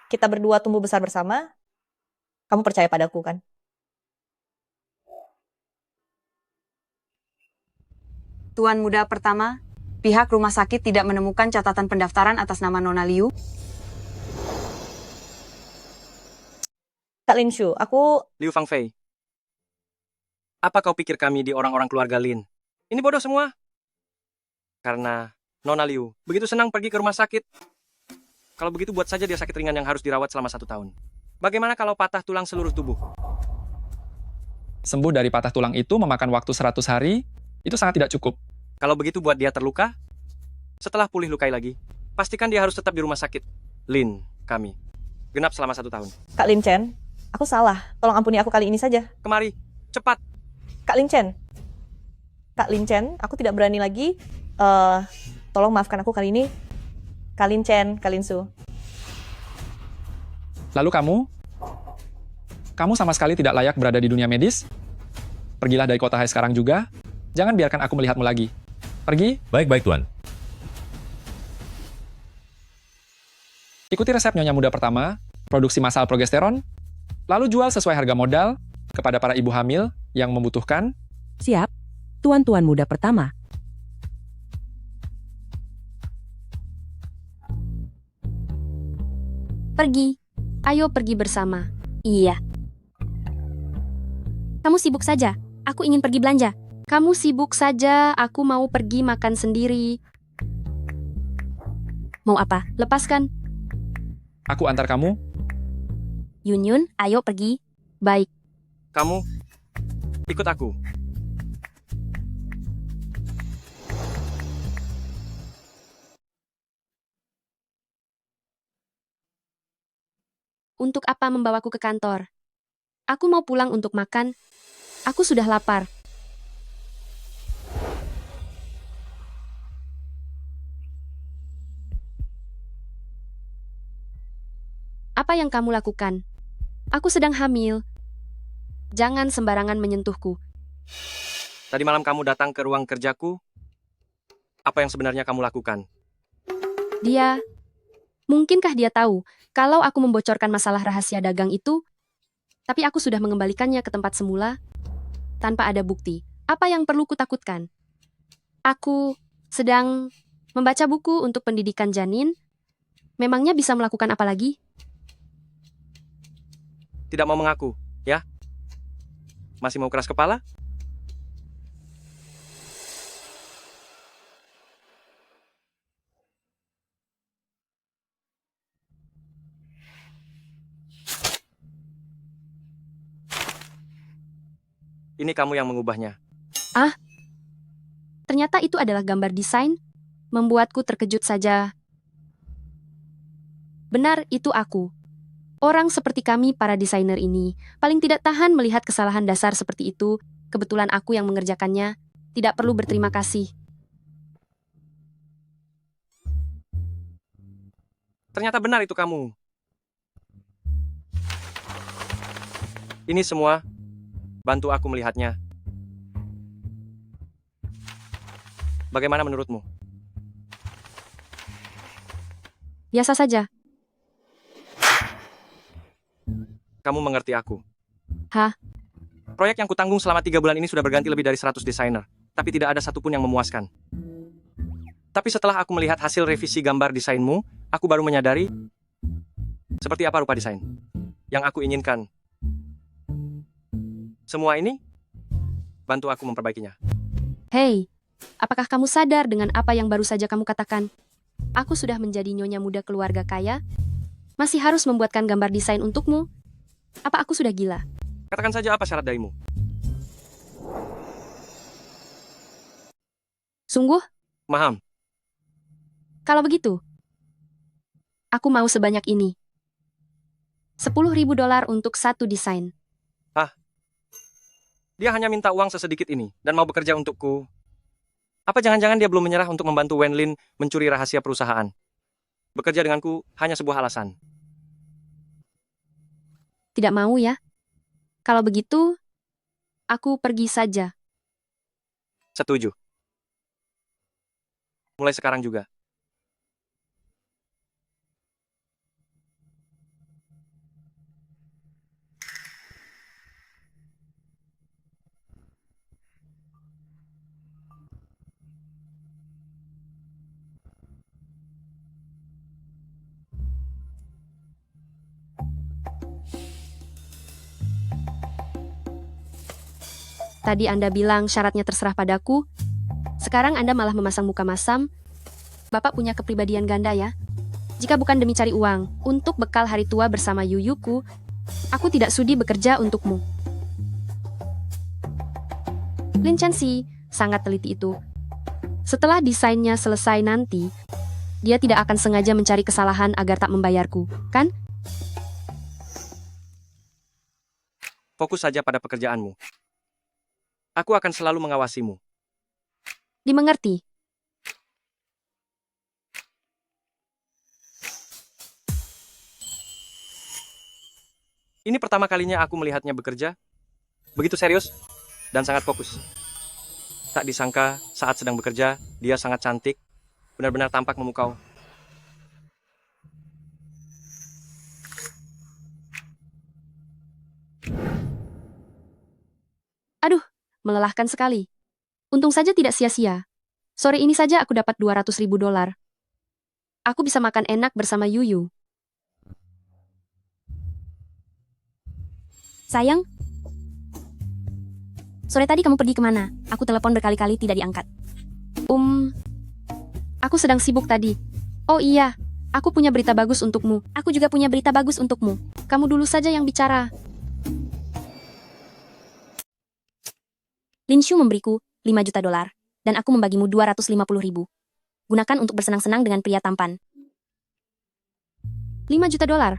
kita berdua tumbuh besar bersama. Kamu percaya padaku kan? Tuan muda pertama, pihak rumah sakit tidak menemukan catatan pendaftaran atas nama Nona Liu. Kak Lin Shu, Liu Fangfei. Apa kau pikir kami di orang-orang keluarga Lin? Ini bodoh semua. Karena Nona Liu begitu senang pergi ke rumah sakit. Kalau begitu buat saja dia sakit ringan yang harus dirawat selama 1 tahun. Bagaimana kalau patah tulang seluruh tubuh? Sembuh dari patah tulang itu memakan waktu 100 hari, itu sangat tidak cukup. Kalau begitu buat dia terluka, setelah pulih lukai lagi, pastikan dia harus tetap di rumah sakit. Lin, kami. Genap selama 1 tahun. Kak Lin Chen, aku salah. Tolong ampuni aku kali ini saja. Kemari, cepat. Kak Lin Chen. Kak Lin Chen, aku tidak berani lagi. Tolong maafkan aku kali ini. Kak Lin Chen, Kak Lin Su. Lalu kamu sama sekali tidak layak berada di dunia medis. Pergilah dari kota Hai sekarang juga. Jangan biarkan aku melihatmu lagi. Pergi. Baik-baik, Tuan. Ikuti resep nyonya muda pertama, produksi massal progesteron, lalu jual sesuai harga modal kepada para ibu hamil yang membutuhkan. Siap, tuan-tuan muda pertama. Pergi. Ayo pergi bersama. Iya. Kamu sibuk saja. Aku ingin pergi belanja. Kamu sibuk saja. Aku mau pergi makan sendiri. Mau apa? Lepaskan. Aku antar kamu. Yun, ayo pergi. Baik. Kamu, ikut aku. Untuk apa membawaku ke kantor? Aku mau pulang untuk makan. Aku sudah lapar. Apa yang kamu lakukan? Aku sedang hamil. Jangan sembarangan menyentuhku. Tadi malam kamu datang ke ruang kerjaku. Apa yang sebenarnya kamu lakukan? Mungkinkah dia tahu kalau aku membocorkan masalah rahasia dagang itu, tapi aku sudah mengembalikannya ke tempat semula tanpa ada bukti. Apa yang perlu kutakutkan? Aku sedang membaca buku untuk pendidikan janin. Memangnya bisa melakukan apa lagi? Tidak mau mengaku, ya? Masih mau keras kepala? Ini kamu yang mengubahnya. Ternyata itu adalah gambar desain. Membuatku terkejut saja. Benar, itu aku. Orang seperti kami, para desainer ini, paling tidak tahan melihat kesalahan dasar seperti itu. Kebetulan aku yang mengerjakannya. Tidak perlu berterima kasih. Ternyata benar itu kamu. Ini semua, bantu aku melihatnya. Bagaimana menurutmu? Biasa saja. Kamu mengerti aku. Hah? Proyek yang kutanggung selama 3 bulan ini sudah berganti lebih dari 100 desainer, tapi tidak ada satupun yang memuaskan. Tapi setelah aku melihat hasil revisi gambar desainmu, aku baru menyadari seperti apa rupa desain yang aku inginkan. Semua ini, bantu aku memperbaikinya. Hei, apakah kamu sadar dengan apa yang baru saja kamu katakan? Aku sudah menjadi nyonya muda keluarga kaya? Masih harus membuatkan gambar desain untukmu? Apa aku sudah gila? Katakan saja apa syarat darimu. Sungguh? Maham. Kalau begitu, aku mau sebanyak ini. $10.000 untuk satu desain. Dia hanya minta uang sesedikit ini dan mau bekerja untukku. Apa jangan-jangan dia belum menyerah untuk membantu Wenlin mencuri rahasia perusahaan? Bekerja denganku hanya sebuah alasan. Tidak mau ya? Kalau begitu, aku pergi saja. Setuju. Mulai sekarang juga. Tadi Anda bilang syaratnya terserah padaku. Sekarang Anda malah memasang muka masam. Bapak punya kepribadian ganda ya? Jika bukan demi cari uang, untuk bekal hari tua bersama Yuyuku, aku tidak sudi bekerja untukmu. Lin Chanxi sangat teliti itu. Setelah desainnya selesai nanti, dia tidak akan sengaja mencari kesalahan agar tak membayarku, kan? Fokus saja pada pekerjaanmu. Aku akan selalu mengawasimu. Dimengerti. Ini pertama kalinya aku melihatnya bekerja. Begitu serius dan sangat fokus. Tak disangka saat sedang bekerja, dia sangat cantik. Benar-benar tampak memukau. Aduh, melelahkan sekali. Untung saja tidak sia-sia. Sore ini saja aku dapat $200.000. Aku bisa makan enak bersama Yuyu. Sayang, sore tadi kamu pergi kemana? Aku telepon berkali-kali tidak diangkat. Aku sedang sibuk tadi. Oh iya, aku punya berita bagus untukmu. Aku juga punya berita bagus untukmu. Kamu dulu saja yang bicara. Lin Shu memberiku $5 juta, dan aku membagimu $250.000. Gunakan untuk bersenang-senang dengan pria tampan. $5 juta?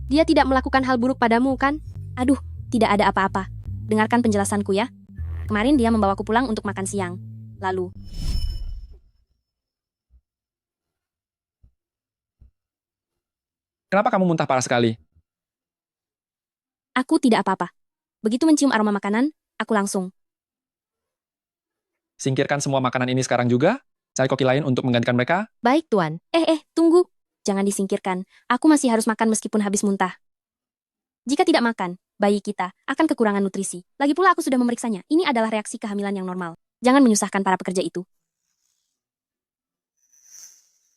Dia tidak melakukan hal buruk padamu, kan? Aduh, tidak ada apa-apa. Dengarkan penjelasanku ya. Kemarin dia membawaku pulang untuk makan siang. Lalu, Kenapa kamu muntah parah sekali? Aku tidak apa-apa. Begitu mencium aroma makanan, aku langsung. Singkirkan semua makanan ini sekarang juga. Cari koki lain untuk menggantikan mereka. Baik, Tuan. Tunggu. Jangan disingkirkan. Aku masih harus makan meskipun habis muntah. Jika tidak makan, bayi kita akan kekurangan nutrisi. Lagi pula aku sudah memeriksanya. Ini adalah reaksi kehamilan yang normal. Jangan menyusahkan para pekerja itu.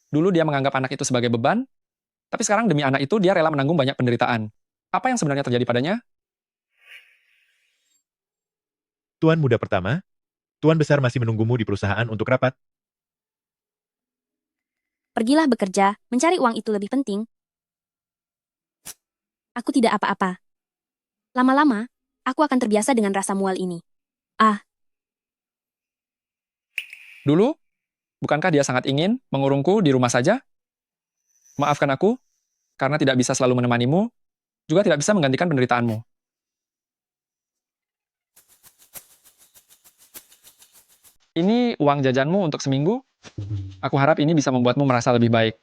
Dulu dia menganggap anak itu sebagai beban, tapi sekarang demi anak itu dia rela menanggung banyak penderitaan. Apa yang sebenarnya terjadi padanya? Tuan muda pertama, Tuan besar masih menunggumu di perusahaan untuk rapat. Pergilah bekerja, mencari uang itu lebih penting. Aku tidak apa-apa. Lama-lama, aku akan terbiasa dengan rasa mual ini. Dulu, bukankah dia sangat ingin mengurungku di rumah saja? Maafkan aku, karena tidak bisa selalu menemanimu, juga tidak bisa menggantikan penderitaanmu. Ini uang jajanmu untuk seminggu. Aku harap ini bisa membuatmu merasa lebih baik.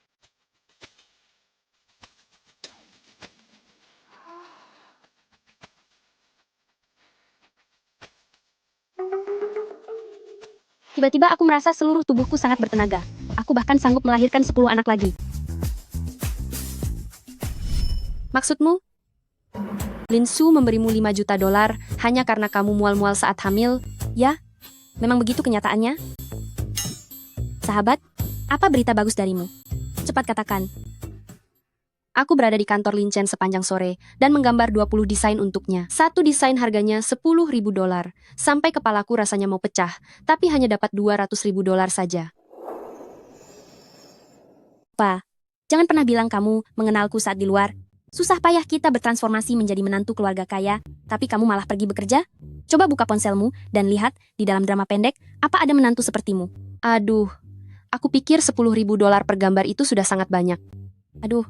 Tiba-tiba aku merasa seluruh tubuhku sangat bertenaga. Aku bahkan sanggup melahirkan 10 anak lagi. Maksudmu? Lin Su memberimu 5 juta dolar hanya karena kamu mual-mual saat hamil, ya? Memang begitu kenyataannya? Sahabat, apa berita bagus darimu? Cepat katakan. Aku berada di kantor Lin Chen sepanjang sore dan menggambar 20 desain untuknya. Satu desain harganya 10.000 dolar. Sampai kepalaku rasanya mau pecah, tapi hanya dapat 200.000 dolar saja. Pa, jangan pernah bilang kamu mengenalku saat di luar. Susah payah kita bertransformasi menjadi menantu keluarga kaya, tapi kamu malah pergi bekerja? Coba buka ponselmu dan lihat di dalam drama pendek, apa ada menantu sepertimu? Aduh, aku pikir 10.000 dolar per gambar itu sudah sangat banyak. Aduh,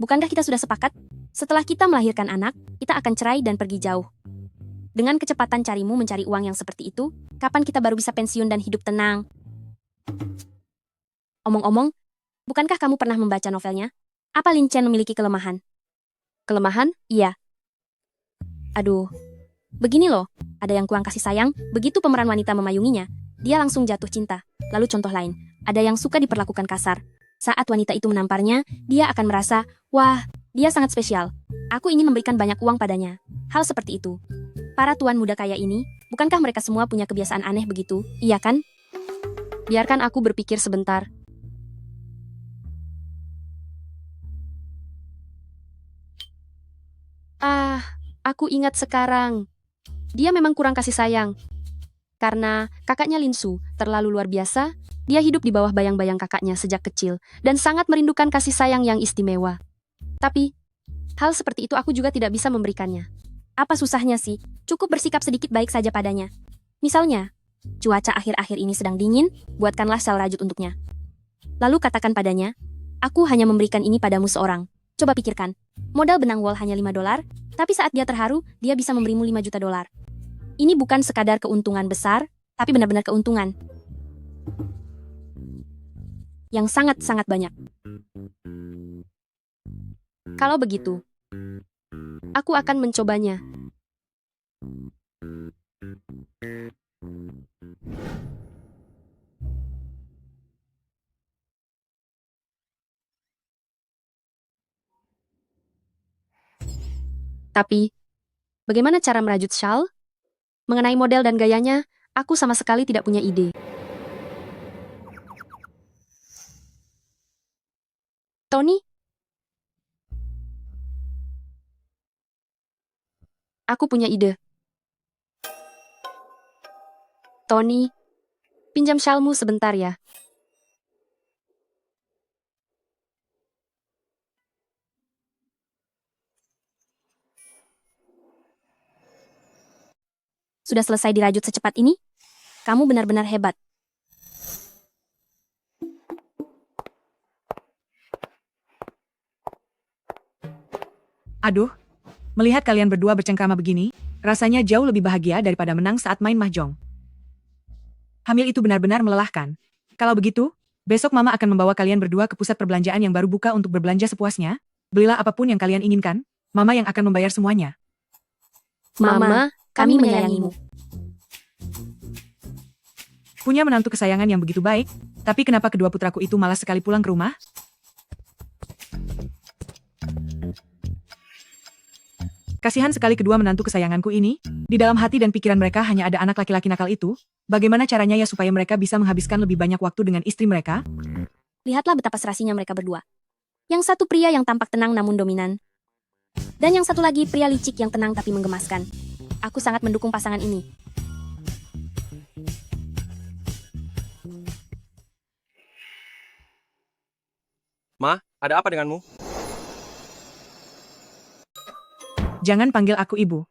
bukankah kita sudah sepakat? Setelah kita melahirkan anak, kita akan cerai dan pergi jauh. Dengan kecepatan carimu mencari uang yang seperti itu, kapan kita baru bisa pensiun dan hidup tenang? Omong-omong, bukankah kamu pernah membaca novelnya? Apa Lin Chen memiliki kelemahan? Kelemahan? Iya. Aduh, begini loh, ada yang kurang kasih sayang, begitu pemeran wanita memayunginya, dia langsung jatuh cinta. Lalu contoh lain, ada yang suka diperlakukan kasar. Saat wanita itu menamparnya, dia akan merasa, wah, dia sangat spesial. Aku ingin memberikan banyak uang padanya. Hal seperti itu. Para tuan muda kaya ini, bukankah mereka semua punya kebiasaan aneh begitu? Iya kan? Biarkan aku berpikir sebentar. Aku ingat sekarang. Dia memang kurang kasih sayang. Karena kakaknya Lin Su terlalu luar biasa, dia hidup di bawah bayang-bayang kakaknya sejak kecil dan sangat merindukan kasih sayang yang istimewa. Tapi, hal seperti itu aku juga tidak bisa memberikannya. Apa susahnya sih? Cukup bersikap sedikit baik saja padanya. Misalnya, cuaca akhir-akhir ini sedang dingin, buatkanlah sel rajut untuknya. Lalu katakan padanya, aku hanya memberikan ini padamu seorang. Coba pikirkan, modal benang wol hanya 5 dolar, tapi saat dia terharu, dia bisa memberimu 5 juta dolar. Ini bukan sekadar keuntungan besar, tapi benar-benar keuntungan yang sangat-sangat banyak. Kalau begitu, aku akan mencobanya. Tapi, bagaimana cara merajut shawl? Mengenai model dan gayanya, aku sama sekali tidak punya ide. Tony? Aku punya ide. Tony, pinjam shawlmu sebentar ya. Sudah selesai dirajut secepat ini? Kamu benar-benar hebat. Aduh, melihat kalian berdua bercengkrama begini, rasanya jauh lebih bahagia daripada menang saat main mahjong. Hamil itu benar-benar melelahkan. Kalau begitu, besok Mama akan membawa kalian berdua ke pusat perbelanjaan yang baru buka untuk berbelanja sepuasnya. Belilah apapun yang kalian inginkan, Mama yang akan membayar semuanya. Mama, kami menyayangimu. Punya menantu kesayangan yang begitu baik, tapi kenapa kedua putraku itu malas sekali pulang ke rumah? Kasihan sekali kedua menantu kesayanganku ini. Di dalam hati dan pikiran mereka hanya ada anak laki-laki nakal itu. Bagaimana caranya ya supaya mereka bisa menghabiskan lebih banyak waktu dengan istri mereka? Lihatlah betapa serasinya mereka berdua. Yang satu pria yang tampak tenang namun dominan. Dan yang satu lagi pria licik yang tenang tapi menggemaskan. Aku sangat mendukung pasangan ini. Ma, ada apa denganmu? Jangan panggil aku ibu.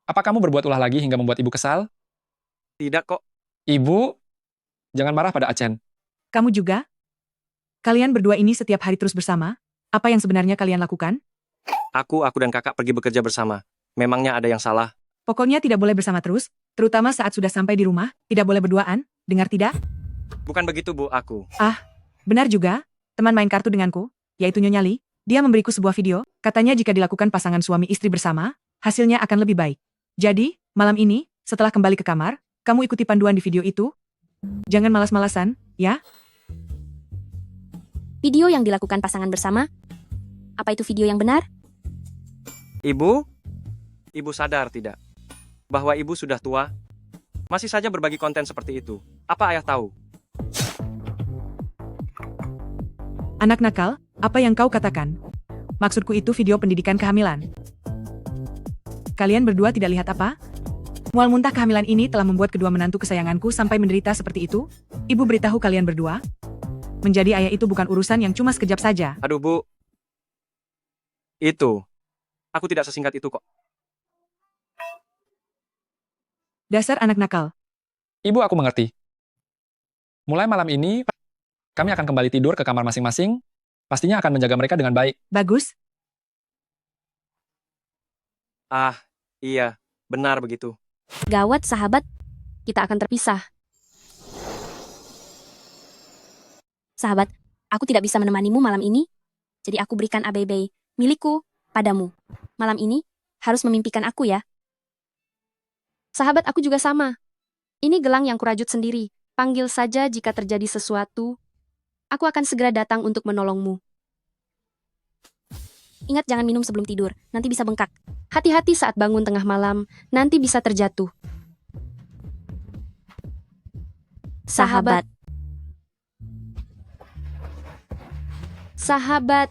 Apa kamu berbuat ulah lagi hingga membuat ibu kesal? Tidak kok. Ibu, jangan marah pada Acen. Kamu juga? Kalian berdua ini setiap hari terus bersama? Apa yang sebenarnya kalian lakukan? Aku dan kakak pergi bekerja bersama. Memangnya ada yang salah? Pokoknya tidak boleh bersama terus, terutama saat sudah sampai di rumah, tidak boleh berduaan, dengar tidak? Bukan begitu, Bu, aku. Benar juga, teman main kartu denganku, yaitu Nyonya Lee, dia memberiku sebuah video, katanya jika dilakukan pasangan suami istri bersama, hasilnya akan lebih baik. Jadi, malam ini, setelah kembali ke kamar, kamu ikuti panduan di video itu. Jangan malas-malasan, ya? Video yang dilakukan pasangan bersama? Apa itu video yang benar? Ibu sadar tidak? Bahwa ibu sudah tua? Masih saja berbagi konten seperti itu. Apa ayah tahu? Anak nakal, apa yang kau katakan? Maksudku itu video pendidikan kehamilan. Kalian berdua tidak lihat apa? Mual muntah kehamilan ini telah membuat kedua menantu kesayanganku sampai menderita seperti itu? Ibu beritahu kalian berdua. Menjadi ayah itu bukan urusan yang cuma sekejap saja. Aduh, Bu. Itu. Aku tidak sesingkat itu kok. Dasar anak nakal. Ibu, aku mengerti. Mulai malam ini, kami akan kembali tidur ke kamar masing-masing. Pastinya akan menjaga mereka dengan baik. Bagus. Iya. Benar begitu. Gawat, sahabat. Kita akan terpisah. Sahabat, aku tidak bisa menemanimu malam ini. Jadi aku berikan ABB milikku padamu. Malam ini harus memimpikan aku ya. Sahabat, aku juga sama. Ini gelang yang kurajut sendiri. Panggil saja jika terjadi sesuatu. Aku akan segera datang untuk menolongmu. Ingat jangan minum sebelum tidur, nanti bisa bengkak. Hati-hati saat bangun tengah malam, nanti bisa terjatuh. Sahabat. Sahabat.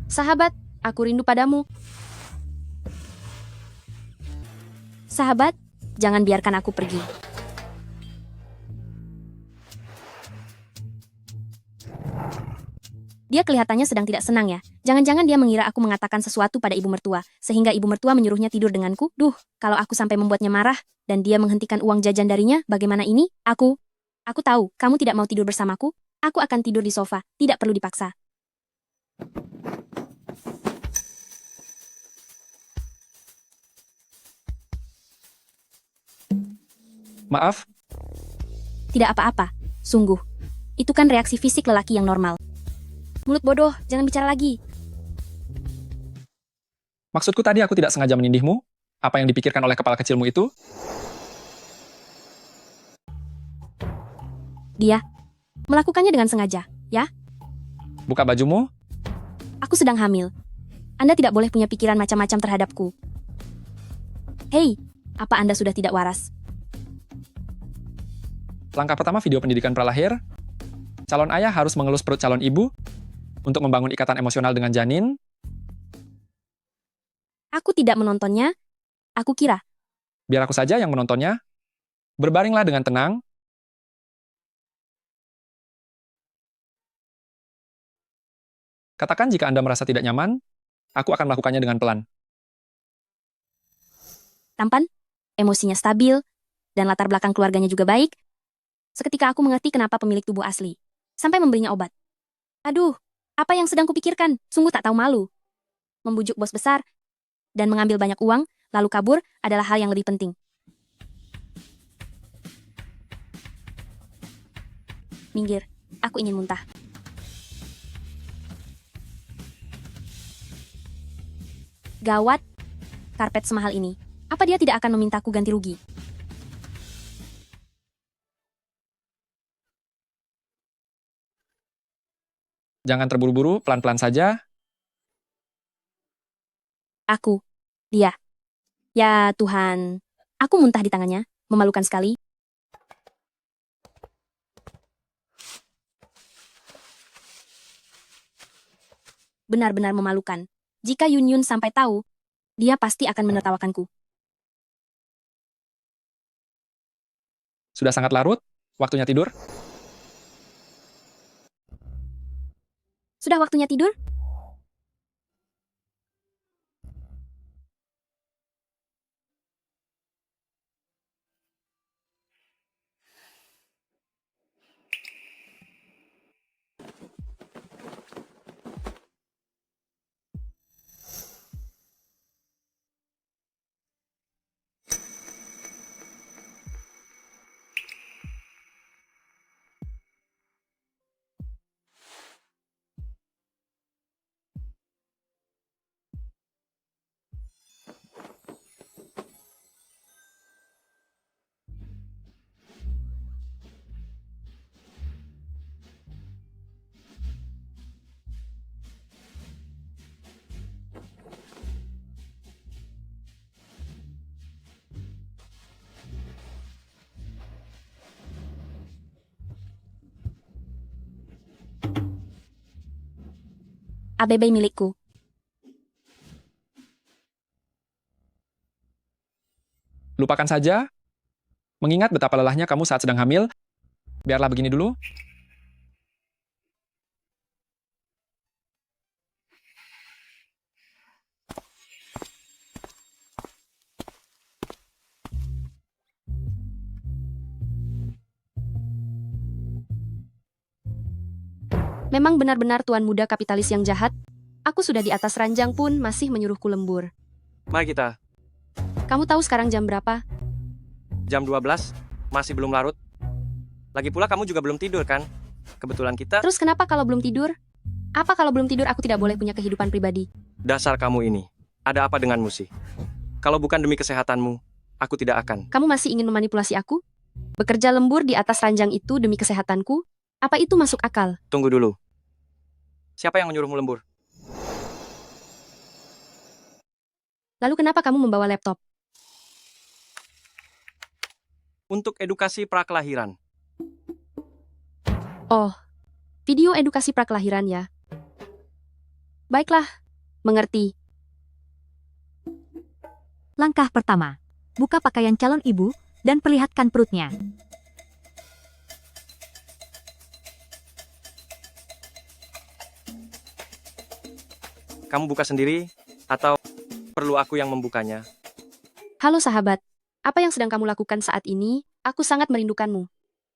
Sahabat, aku rindu padamu. Sahabat, jangan biarkan aku pergi. Dia kelihatannya sedang tidak senang ya. Jangan-jangan dia mengira aku mengatakan sesuatu pada ibu mertua, sehingga ibu mertua menyuruhnya tidur denganku. Duh, kalau aku sampai membuatnya marah, dan dia menghentikan uang jajan darinya, bagaimana ini? Aku tahu, kamu tidak mau tidur bersamaku. Aku akan tidur di sofa, tidak perlu dipaksa. Maaf, Tidak apa-apa, sungguh. Itu kan reaksi fisik lelaki yang normal. Mulut bodoh, jangan bicara lagi. maksudku tadi aku tidak sengaja menindihmu. Apa yang dipikirkan oleh kepala kecilmu itu? Dia melakukannya dengan sengaja, ya? Buka bajumu? Aku sedang hamil. Anda tidak boleh punya pikiran macam-macam terhadapku. Hei, apa Anda sudah tidak waras? Langkah pertama video pendidikan pralahir. Calon ayah harus mengelus perut calon ibu untuk membangun ikatan emosional dengan janin. Aku tidak menontonnya. Aku kira. Biar aku saja yang menontonnya. Berbaringlah dengan tenang. Katakan jika Anda merasa tidak nyaman, aku akan melakukannya dengan pelan. Tampan, emosinya stabil, dan latar belakang keluarganya juga baik. Seketika aku mengerti kenapa pemilik tubuh asli. Sampai memberinya obat. Aduh, apa yang sedang kupikirkan? Sungguh tak tahu malu. Membujuk bos besar, dan mengambil banyak uang, lalu kabur adalah hal yang lebih penting. Minggir, Aku ingin muntah. Gawat, karpet semahal ini. Apa dia tidak akan memintaku ganti rugi? Jangan terburu-buru, pelan-pelan saja. Aku. Dia. Ya Tuhan. Aku muntah di tangannya. Memalukan sekali. Benar-benar memalukan. Jika Yun Yun sampai tahu, dia pasti akan menertawakanku. Sudah sangat larut, waktunya tidur. Sudah waktunya tidur? ABB milikku. Lupakan saja. Mengingat betapa lelahnya kamu saat sedang hamil, biarlah begini dulu. Memang benar-benar tuan muda kapitalis yang jahat. Aku sudah di atas ranjang pun masih menyuruhku lembur. Mari kita. Kamu tahu sekarang jam berapa? Jam 12, masih belum larut. Lagi pula kamu juga belum tidur kan? Kebetulan kita... Terus kenapa kalau belum tidur? Apa kalau belum tidur aku tidak boleh punya kehidupan pribadi? Dasar kamu ini. Ada apa denganmu sih? Kalau bukan demi kesehatanmu, aku tidak akan. Kamu masih ingin memanipulasi aku? Bekerja lembur di atas ranjang itu demi kesehatanku? Apa itu masuk akal? Tunggu dulu. Siapa yang menyuruhmu lembur? Lalu kenapa kamu membawa laptop? Untuk edukasi prakelahiran. Oh, video edukasi prakelahiran ya. Baiklah, mengerti. Langkah pertama, buka pakaian calon ibu dan perlihatkan perutnya. Kamu buka sendiri, atau perlu aku yang membukanya? Halo sahabat, apa yang sedang kamu lakukan saat ini? Aku sangat merindukanmu.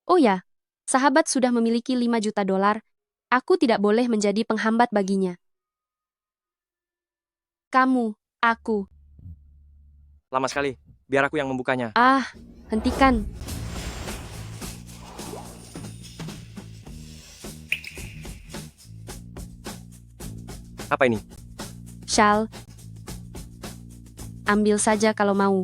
Oh ya, sahabat sudah memiliki 5 juta dolar. Aku tidak boleh menjadi penghambat baginya. Kamu, aku. Lama sekali, biar aku yang membukanya. Ah, hentikan. Apa ini? Shal. Ambil saja kalau mau.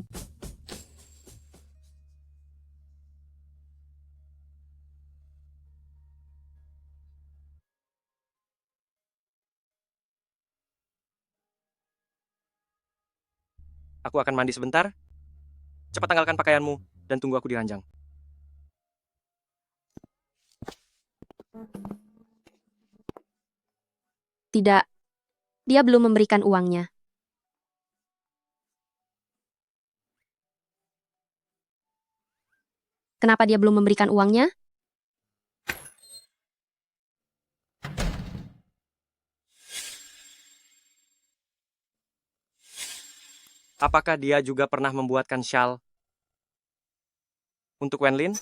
Aku akan mandi sebentar. Cepat tanggalkan pakaianmu, dan tunggu aku di ranjang. Tidak. Dia belum memberikan uangnya. Kenapa dia belum memberikan uangnya? Apakah dia juga pernah membuatkan syal untuk Wenlin?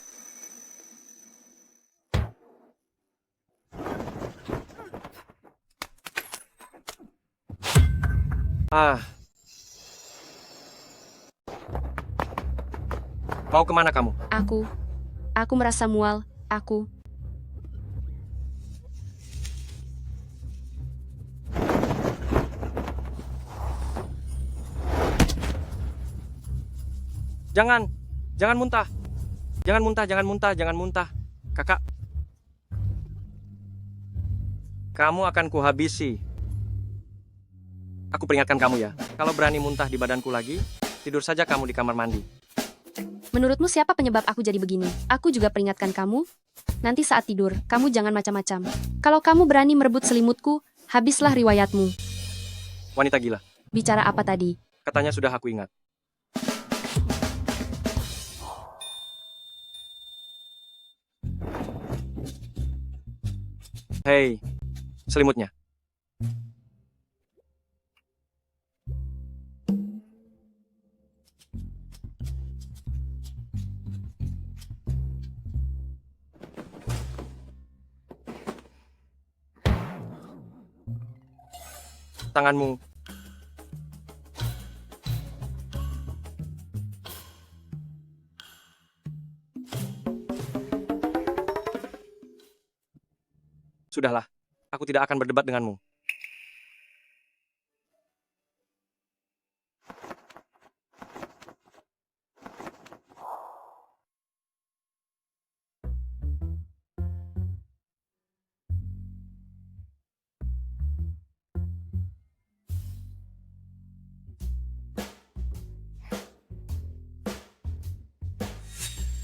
Mau kemana kamu? Aku merasa mual. Jangan. Jangan muntah. Jangan muntah, jangan muntah, jangan muntah. Kakak. Kamu akan kuhabisi. Aku peringatkan kamu ya. Kalau berani muntah di badanku lagi, tidur saja kamu di kamar mandi. Menurutmu siapa penyebab aku jadi begini? Aku juga peringatkan kamu. Nanti saat tidur, kamu jangan macam-macam. Kalau kamu berani merebut selimutku, habislah riwayatmu. Wanita gila. Bicara apa tadi? Katanya sudah aku ingat. Hei, selimutnya. Tanganmu. Sudahlah, aku tidak akan berdebat denganmu.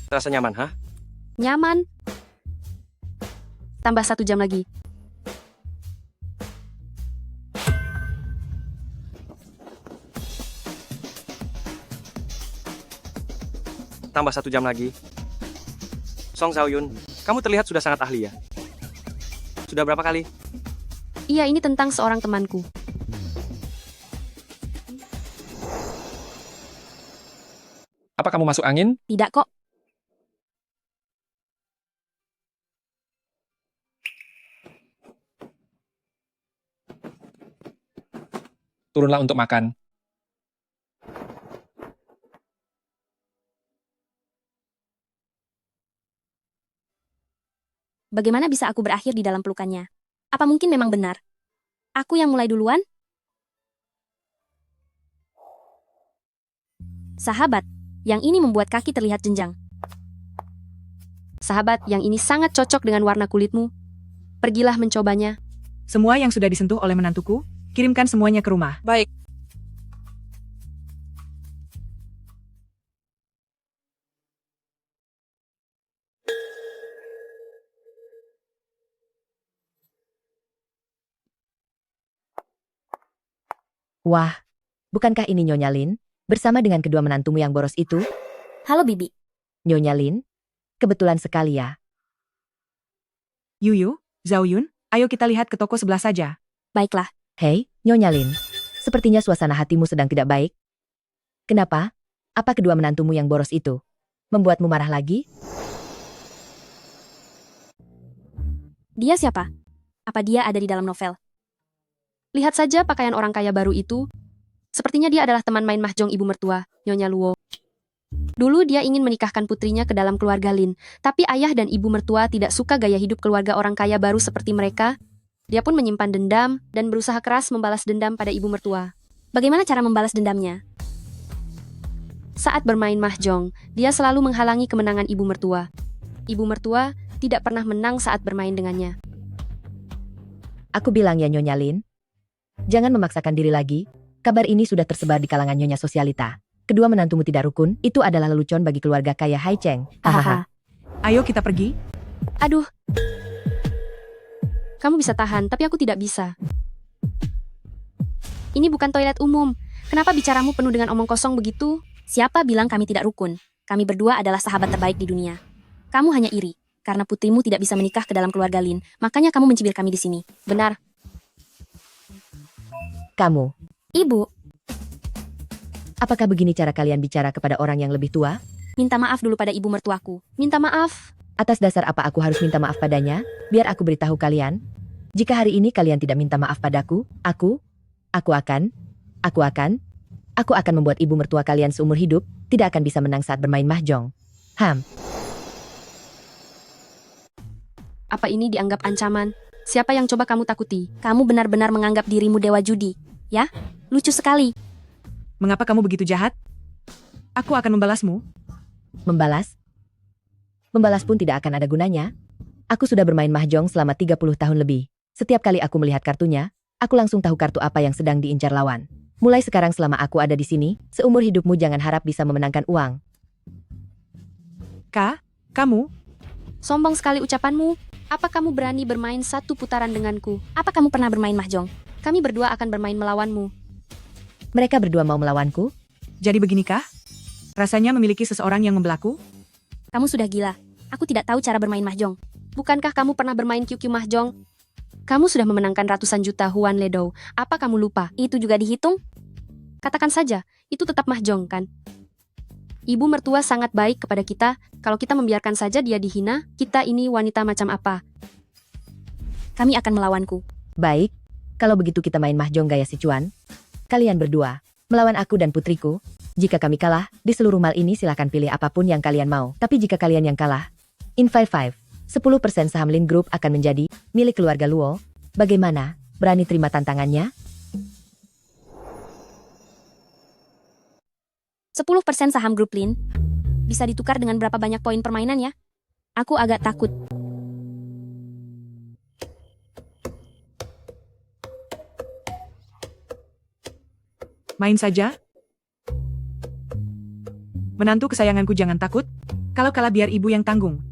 Terasa nyaman, hah? Nyaman. Tambah 1 jam lagi. Tambah 1 jam lagi. Song Xiaoyun, kamu terlihat sudah sangat ahli ya? Sudah berapa kali? Iya, ini tentang seorang temanku. Apa kamu masuk angin? Tidak kok. Turunlah untuk makan. Bagaimana bisa aku berakhir di dalam pelukannya? Apa mungkin memang benar? Aku yang mulai duluan? Sahabat, yang ini membuat kaki terlihat jenjang. Sahabat, yang ini sangat cocok dengan warna kulitmu. Pergilah mencobanya. Semua yang sudah disentuh oleh menantuku, kirimkan semuanya ke rumah. Baik. Wah, bukankah ini Nyonya Lin, bersama dengan kedua menantumu yang boros itu? Halo Bibi. Nyonya Lin, kebetulan sekali ya. Yuyu, Xiaoyun, ayo kita lihat ke toko sebelah saja. Baiklah. Hei, Nyonya Lin, sepertinya suasana hatimu sedang tidak baik. Kenapa? Apa kedua menantumu yang boros itu membuatmu marah lagi? Dia siapa? Apa dia ada di dalam novel? Lihat saja pakaian orang kaya baru itu. Sepertinya dia adalah teman main mahjong ibu mertua, Nyonya Luo. Dulu dia ingin menikahkan putrinya ke dalam keluarga Lin, tapi ayah dan ibu mertua tidak suka gaya hidup keluarga orang kaya baru seperti mereka. Dia pun menyimpan dendam dan berusaha keras membalas dendam pada ibu mertua. Bagaimana cara membalas dendamnya? Saat bermain mahjong, dia selalu menghalangi kemenangan ibu mertua. Ibu mertua tidak pernah menang saat bermain dengannya. Aku bilang ya Nyonya Lin, jangan memaksakan diri lagi. Kabar ini sudah tersebar di kalangan Nyonya Sosialita. Kedua menantumu tidak rukun, itu adalah lelucon bagi keluarga kaya Hai Cheng. Hahaha. Ayo kita pergi. Aduh. Kamu bisa tahan, tapi aku tidak bisa. Ini bukan toilet umum. Kenapa bicaramu penuh dengan omong kosong begitu? Siapa bilang kami tidak rukun? Kami berdua adalah sahabat terbaik di dunia. Kamu hanya iri, karena putrimu tidak bisa menikah ke dalam keluarga Lin. Makanya kamu mencibir kami di sini. Benar. Kamu. Ibu. Apakah begini cara kalian bicara kepada orang yang lebih tua? Minta maaf dulu pada ibu mertuaku. Minta maaf. Atas dasar apa aku harus minta maaf padanya? Biar aku beritahu kalian. Jika hari ini kalian tidak minta maaf padaku, aku akan membuat ibu mertua kalian seumur hidup tidak akan bisa menang saat bermain mahjong. Apa ini dianggap ancaman? Siapa yang coba kamu takuti? Kamu benar-benar menganggap dirimu dewa judi, ya? Lucu sekali. Mengapa kamu begitu jahat? Aku akan membalasmu. Membalas? Membalas pun tidak akan ada gunanya. Aku sudah bermain mahjong selama 30 tahun lebih. Setiap kali aku melihat kartunya, aku langsung tahu kartu apa yang sedang diincar lawan. Mulai sekarang selama aku ada di sini, seumur hidupmu jangan harap bisa memenangkan uang. Kamu? Sombong sekali ucapanmu. Apa kamu berani bermain satu putaran denganku? Apa kamu pernah bermain mahjong? Kami berdua akan bermain melawanmu. Mereka berdua mau melawanku? Jadi beginikah? Rasanya memiliki seseorang yang membelaku? Kamu sudah gila. Aku tidak tahu cara bermain mahjong. Bukankah kamu pernah bermain QQ mahjong? Kamu sudah memenangkan ratusan juta Huan Ledou. Apa kamu lupa? Itu juga dihitung? Katakan saja, itu tetap mahjong kan? Ibu mertua sangat baik kepada kita. Kalau kita membiarkan saja dia dihina, kita ini wanita macam apa? Kami akan melawanku. Baik, kalau begitu kita main mahjong gaya Sichuan. Kalian berdua, melawan aku dan putriku. Jika kami kalah, di seluruh mal ini silahkan pilih apapun yang kalian mau. Tapi jika kalian yang kalah, in 5-5, 10% saham Lin Group akan menjadi milik keluarga Luo. Bagaimana? Berani terima tantangannya? 10% saham grup Lin bisa ditukar dengan berapa banyak poin permainan ya? Aku agak takut. Main saja? Menantu kesayanganku jangan takut. Kalau kalah biar ibu yang tanggung.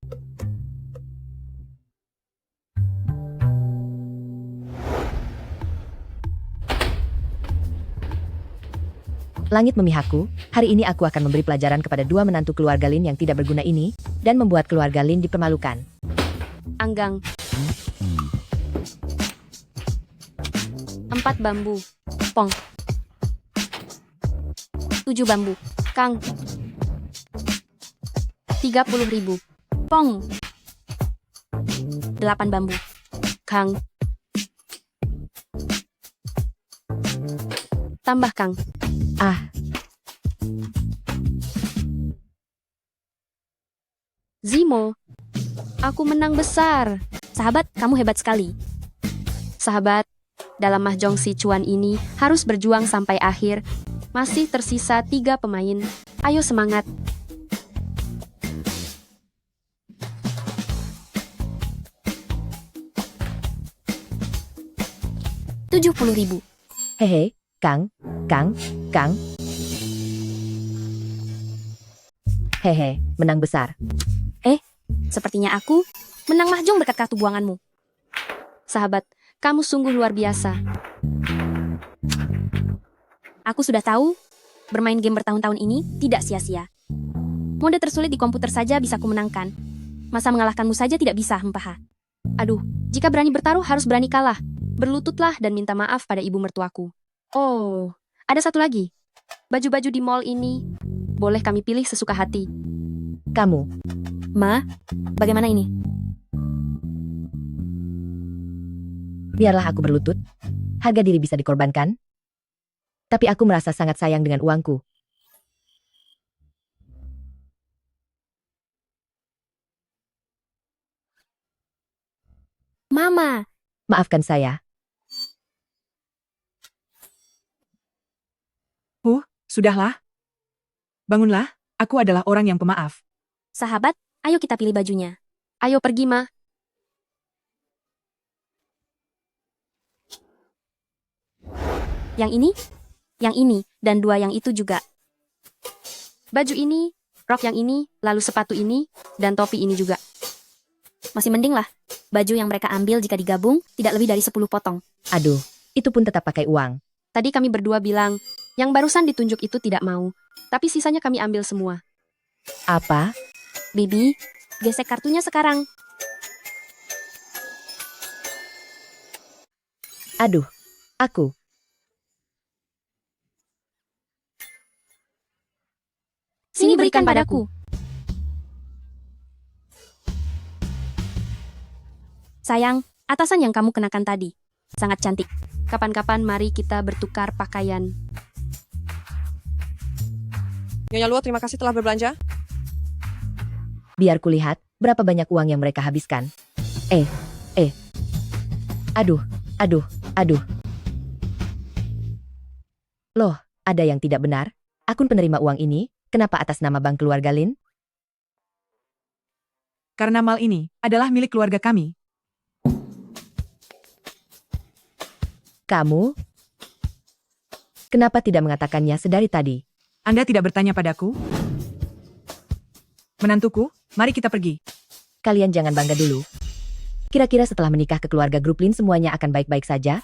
Langit memihakku, hari ini aku akan memberi pelajaran kepada dua menantu keluarga Lin yang tidak berguna ini, dan membuat keluarga Lin dipermalukan. Anggang. 4 bambu. Pong. 7 bambu. Kang. 30.000. Pong. 8 bambu. Kang. Tambah Kang. Zimo, aku menang besar. Sahabat, kamu hebat sekali. Sahabat, dalam mahjong Sichuan ini harus berjuang sampai akhir. Masih tersisa 3 pemain. Ayo semangat. $70.000. Hehe, Kang. Hehe, menang besar. Sepertinya aku menang mahjong berkat kartu buanganmu. Sahabat, kamu sungguh luar biasa. Aku sudah tahu, bermain game bertahun-tahun ini tidak sia-sia. Mode tersulit di komputer saja bisa kumenangkan. Masa mengalahkanmu saja tidak bisa, Hempaha. Aduh, jika berani bertaruh harus berani kalah. Berlututlah dan minta maaf pada ibu mertuaku. Oh, ada satu lagi. Baju-baju di mall ini, boleh kami pilih sesuka hati. Kamu. Ma, bagaimana ini? Biarlah aku berlutut. Harga diri bisa dikorbankan. Tapi aku merasa sangat sayang dengan uangku. Mama. Maafkan saya. Sudahlah. Bangunlah, aku adalah orang yang pemaaf. Sahabat, ayo kita pilih bajunya. Ayo pergi, Ma. Yang ini, dan 2 yang itu juga. Baju ini, rok yang ini, lalu sepatu ini, dan topi ini juga. Masih mending lah. Baju yang mereka ambil jika digabung, tidak lebih dari 10 potong. Aduh, itu pun tetap pakai uang. Tadi kami berdua bilang, yang barusan ditunjuk itu tidak mau. Tapi sisanya kami ambil semua. Apa? Bibi, gesek kartunya sekarang. Aduh, aku. Sini berikan padaku. Sayang, atasan yang kamu kenakan tadi. Sangat cantik. Kapan-kapan mari kita bertukar pakaian. Nyonya Luo, terima kasih telah berbelanja. Biar kulihat berapa banyak uang yang mereka habiskan. Aduh. Loh, ada yang tidak benar. Akun penerima uang ini Kenapa atas nama bank keluarga Lin? Karena mal ini adalah milik keluarga kami. Kamu? Kenapa tidak mengatakannya sedari tadi? Anda tidak bertanya padaku? Menantuku, mari kita pergi. Kalian jangan bangga dulu. Kira-kira setelah menikah ke keluarga grup Lin semuanya akan baik-baik saja?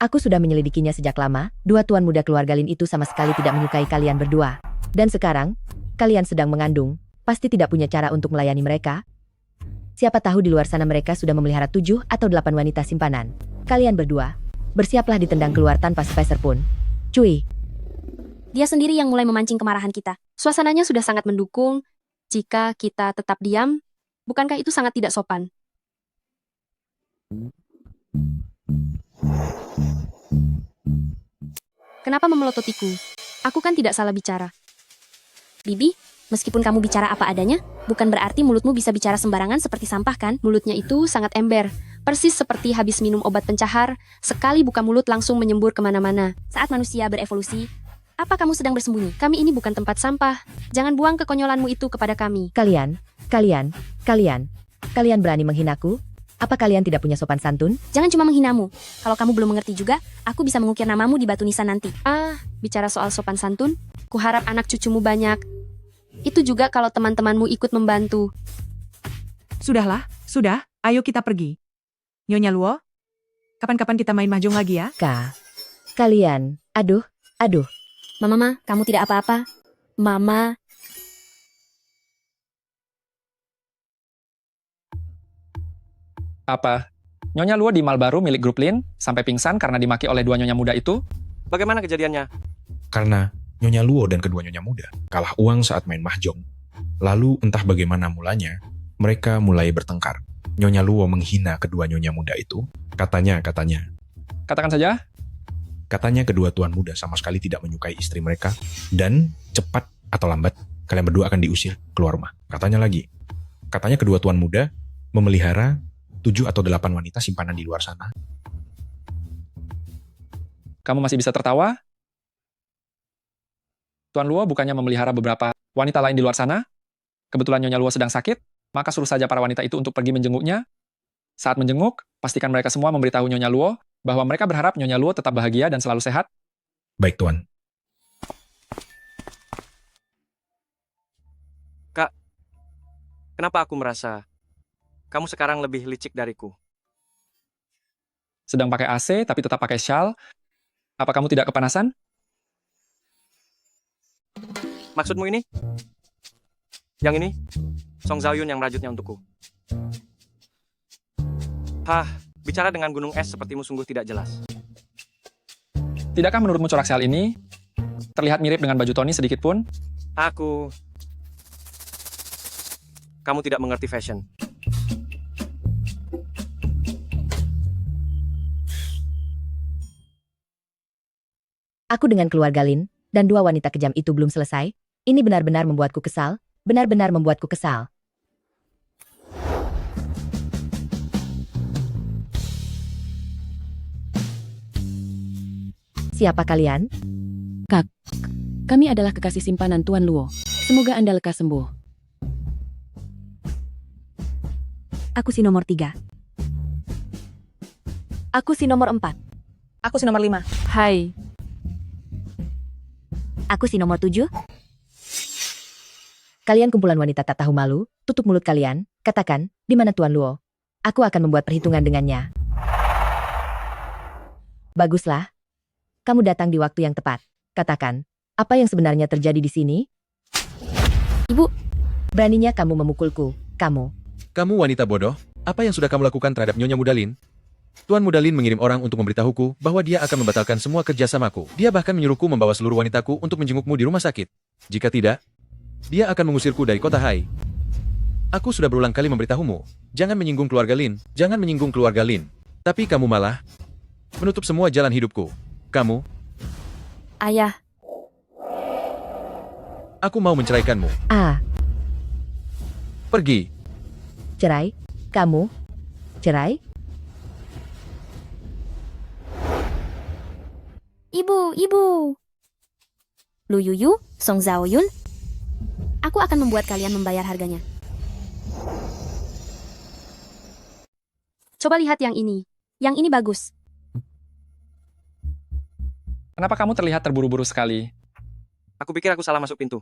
Aku sudah menyelidikinya sejak lama, dua tuan muda keluarga Lin itu sama sekali tidak menyukai kalian berdua. Dan sekarang, kalian sedang mengandung, pasti tidak punya cara untuk melayani mereka. Siapa tahu di luar sana mereka sudah memelihara 7 atau 8 wanita simpanan. Kalian berdua, bersiaplah ditendang keluar tanpa speser pun. Cuy. Dia sendiri yang mulai memancing kemarahan kita. Suasananya sudah sangat mendukung. Jika kita tetap diam, bukankah itu sangat tidak sopan? Kenapa memelototiku? Aku kan tidak salah bicara. Bibi, meskipun kamu bicara apa adanya, bukan berarti mulutmu bisa bicara sembarangan seperti sampah kan? Mulutnya itu sangat ember, persis seperti habis minum obat pencahar, sekali buka mulut langsung menyembur kemana-mana. Saat manusia berevolusi, apa kamu sedang bersembunyi? Kami ini bukan tempat sampah. Jangan buang kekonyolanmu itu kepada kami. Kalian berani menghinaku? Apa kalian tidak punya sopan santun? Jangan cuma menghinamu. Kalau kamu belum mengerti juga, aku bisa mengukir namamu di batu nisan nanti. Bicara soal sopan santun, kuharap anak cucumu banyak. Itu juga kalau teman-temanmu ikut membantu. Sudah, ayo kita pergi. Nyonya Luo, kapan-kapan kita main mahjong lagi ya? Kalian, aduh. Mama, kamu tidak apa-apa. Mama. Apa? Nyonya Luo di mal baru milik grup Lin sampai pingsan karena dimaki oleh dua nyonya muda itu? Bagaimana kejadiannya? Karena Nyonya Luo dan kedua nyonya muda kalah uang saat main mahjong. Lalu entah bagaimana mulanya, mereka mulai bertengkar. Nyonya Luo menghina kedua nyonya muda itu. Katanya. Katakan saja. Katanya kedua tuan muda sama sekali tidak menyukai istri mereka. Dan cepat atau lambat, kalian berdua akan diusir keluar rumah. Katanya kedua tuan muda memelihara 7 atau 8 wanita simpanan di luar sana. Kamu masih bisa tertawa? Tuan Luo bukannya memelihara beberapa wanita lain di luar sana? Kebetulan Nyonya Luo sedang sakit, maka suruh saja para wanita itu untuk pergi menjenguknya. Saat menjenguk, pastikan mereka semua memberitahu Nyonya Luo bahwa mereka berharap Nyonya Luo tetap bahagia dan selalu sehat. Baik, Tuan. Kak, kenapa aku merasa kamu sekarang lebih licik dariku? Sedang pakai AC tapi tetap pakai shawl. Apa kamu tidak kepanasan? Maksudmu ini? Yang ini? Song Zhaoyun yang merajutnya untukku. Bicara dengan gunung es sepertimu sungguh tidak jelas. Tidakkah menurutmu corak shawl ini terlihat mirip dengan baju Tony sedikit pun? Kamu tidak mengerti fashion. Aku dengan keluarga Lin dan dua wanita kejam itu belum selesai. Ini benar-benar membuatku kesal. Siapa kalian? Kami adalah kekasih simpanan Tuan Luo. Semoga Anda lekas sembuh. Aku si nomor 3. Aku si nomor 4. Aku si nomor 5. Hai. Aku si nomor 7. Kalian kumpulan wanita tak tahu malu, tutup mulut kalian, katakan, di mana Tuan Luo? Aku akan membuat perhitungan dengannya. Baguslah. Kamu datang di waktu yang tepat. Katakan, apa yang sebenarnya terjadi di sini? Ibu. Beraninya kamu memukulku, kamu. Kamu wanita bodoh, apa yang sudah kamu lakukan terhadap Nyonya Muda Lin? Tuan Muda Lin mengirim orang untuk memberitahuku bahwa dia akan membatalkan semua kerjasamaku. Dia bahkan menyuruhku membawa seluruh wanitaku untuk menjengukmu di rumah sakit. Jika tidak, dia akan mengusirku dari kota Hai. Aku sudah berulang kali memberitahumu, jangan menyinggung keluarga Lin. Tapi kamu malah menutup semua jalan hidupku. Kamu, Ayah. Aku mau menceraikanmu. Pergi. Cerai? Kamu? Cerai? Ibu. Lu Yuyu, Song Zhaoyun, Aku akan membuat kalian membayar harganya. Coba lihat yang ini. Yang ini bagus. Kenapa kamu terlihat terburu-buru sekali? Aku pikir aku salah masuk pintu.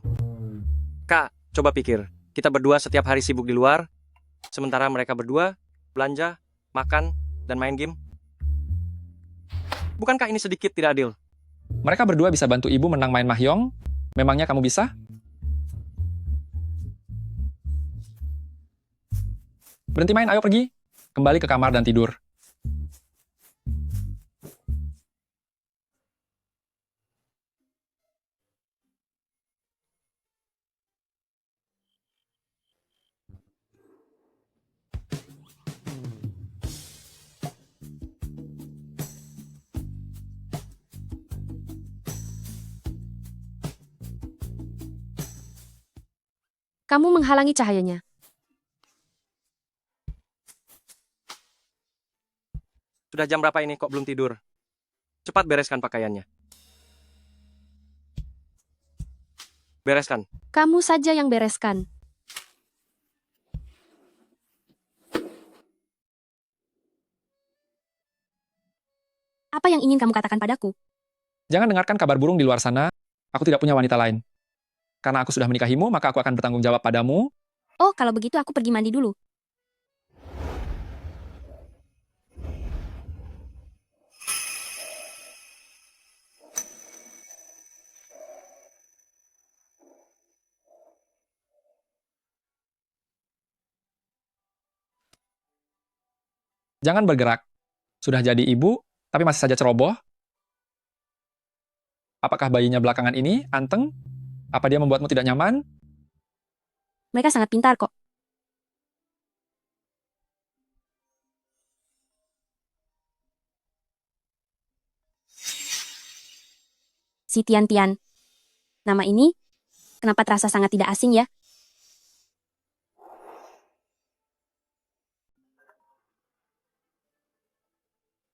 Kak, coba pikir. Kita berdua setiap hari sibuk di luar, sementara mereka berdua belanja, makan, dan main game. Bukankah ini sedikit tidak adil? Mereka berdua bisa bantu ibu menang main mahjong. Memangnya kamu bisa? Berhenti main, ayo pergi. Kembali ke kamar dan tidur. Kamu menghalangi cahayanya. Sudah jam berapa ini kok belum tidur? Cepat bereskan pakaiannya. Bereskan. Kamu saja yang bereskan. Apa yang ingin kamu katakan padaku? Jangan dengarkan kabar burung di luar sana. Aku tidak punya wanita lain. Karena aku sudah menikahimu, maka aku akan bertanggung jawab padamu. Oh, kalau begitu aku pergi mandi dulu. Jangan bergerak. Sudah jadi ibu, tapi masih saja ceroboh. Apakah bayinya belakangan ini anteng? Apa dia membuatmu tidak nyaman? Mereka sangat pintar kok. Si Tian-Tian. Nama ini, kenapa terasa sangat tidak asing ya?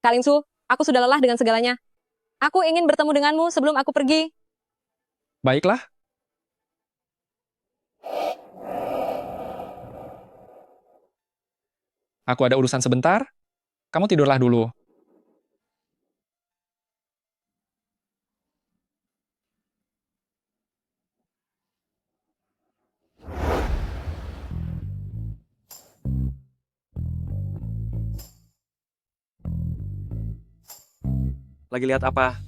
Kak Lingsu, aku sudah lelah dengan segalanya. Aku ingin bertemu denganmu sebelum aku pergi. Baiklah. Aku ada urusan sebentar. Kamu tidurlah dulu. Lagi lihat apa?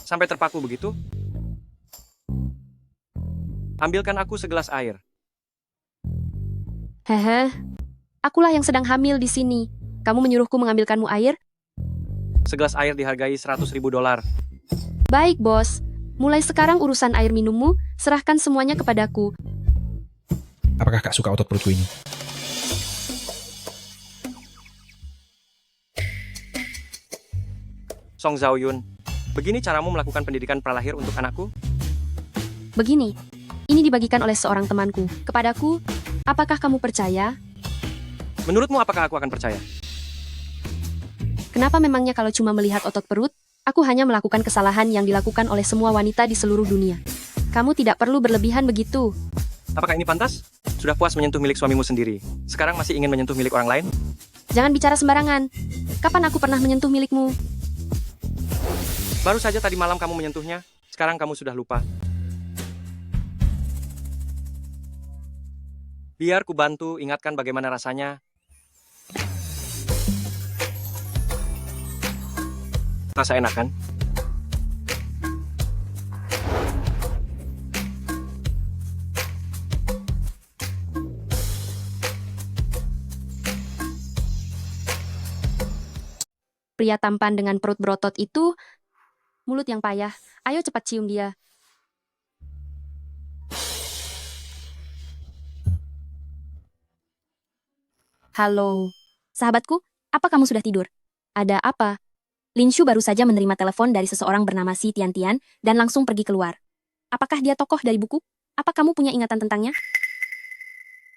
Sampai terpaku begitu? Ambilkan aku segelas air. Hehe. Akulah yang sedang hamil di sini. Kamu menyuruhku mengambilkanmu air? Segelas air dihargai $100.000. Baik, bos. Mulai sekarang urusan air minummu, serahkan semuanya kepadaku. Apakah Kak suka otot perutku ini? Song Zhaoyun, begini caramu melakukan pendidikan pralahir untuk anakku? Begini, ini dibagikan oleh seorang temanku. Kepadaku, apakah kamu percaya? Menurutmu apakah aku akan percaya? Kenapa memangnya kalau cuma melihat otot perut, aku hanya melakukan kesalahan yang dilakukan oleh semua wanita di seluruh dunia. Kamu tidak perlu berlebihan begitu. Apakah ini pantas? Sudah puas menyentuh milik suamimu sendiri. Sekarang masih ingin menyentuh milik orang lain? Jangan bicara sembarangan. Kapan aku pernah menyentuh milikmu? Baru saja tadi malam kamu menyentuhnya, sekarang kamu sudah lupa. Biar ku bantu ingatkan bagaimana rasanya. Rasa enak kan? Pria tampan dengan perut berotot itu, mulut yang payah. Ayo cepat cium dia. Halo. Sahabatku, apa kamu sudah tidur? Ada apa? Lin Shu baru saja menerima telepon dari seseorang bernama Si Tian-Tian dan langsung pergi keluar. Apakah dia tokoh dari buku? Apa kamu punya ingatan tentangnya?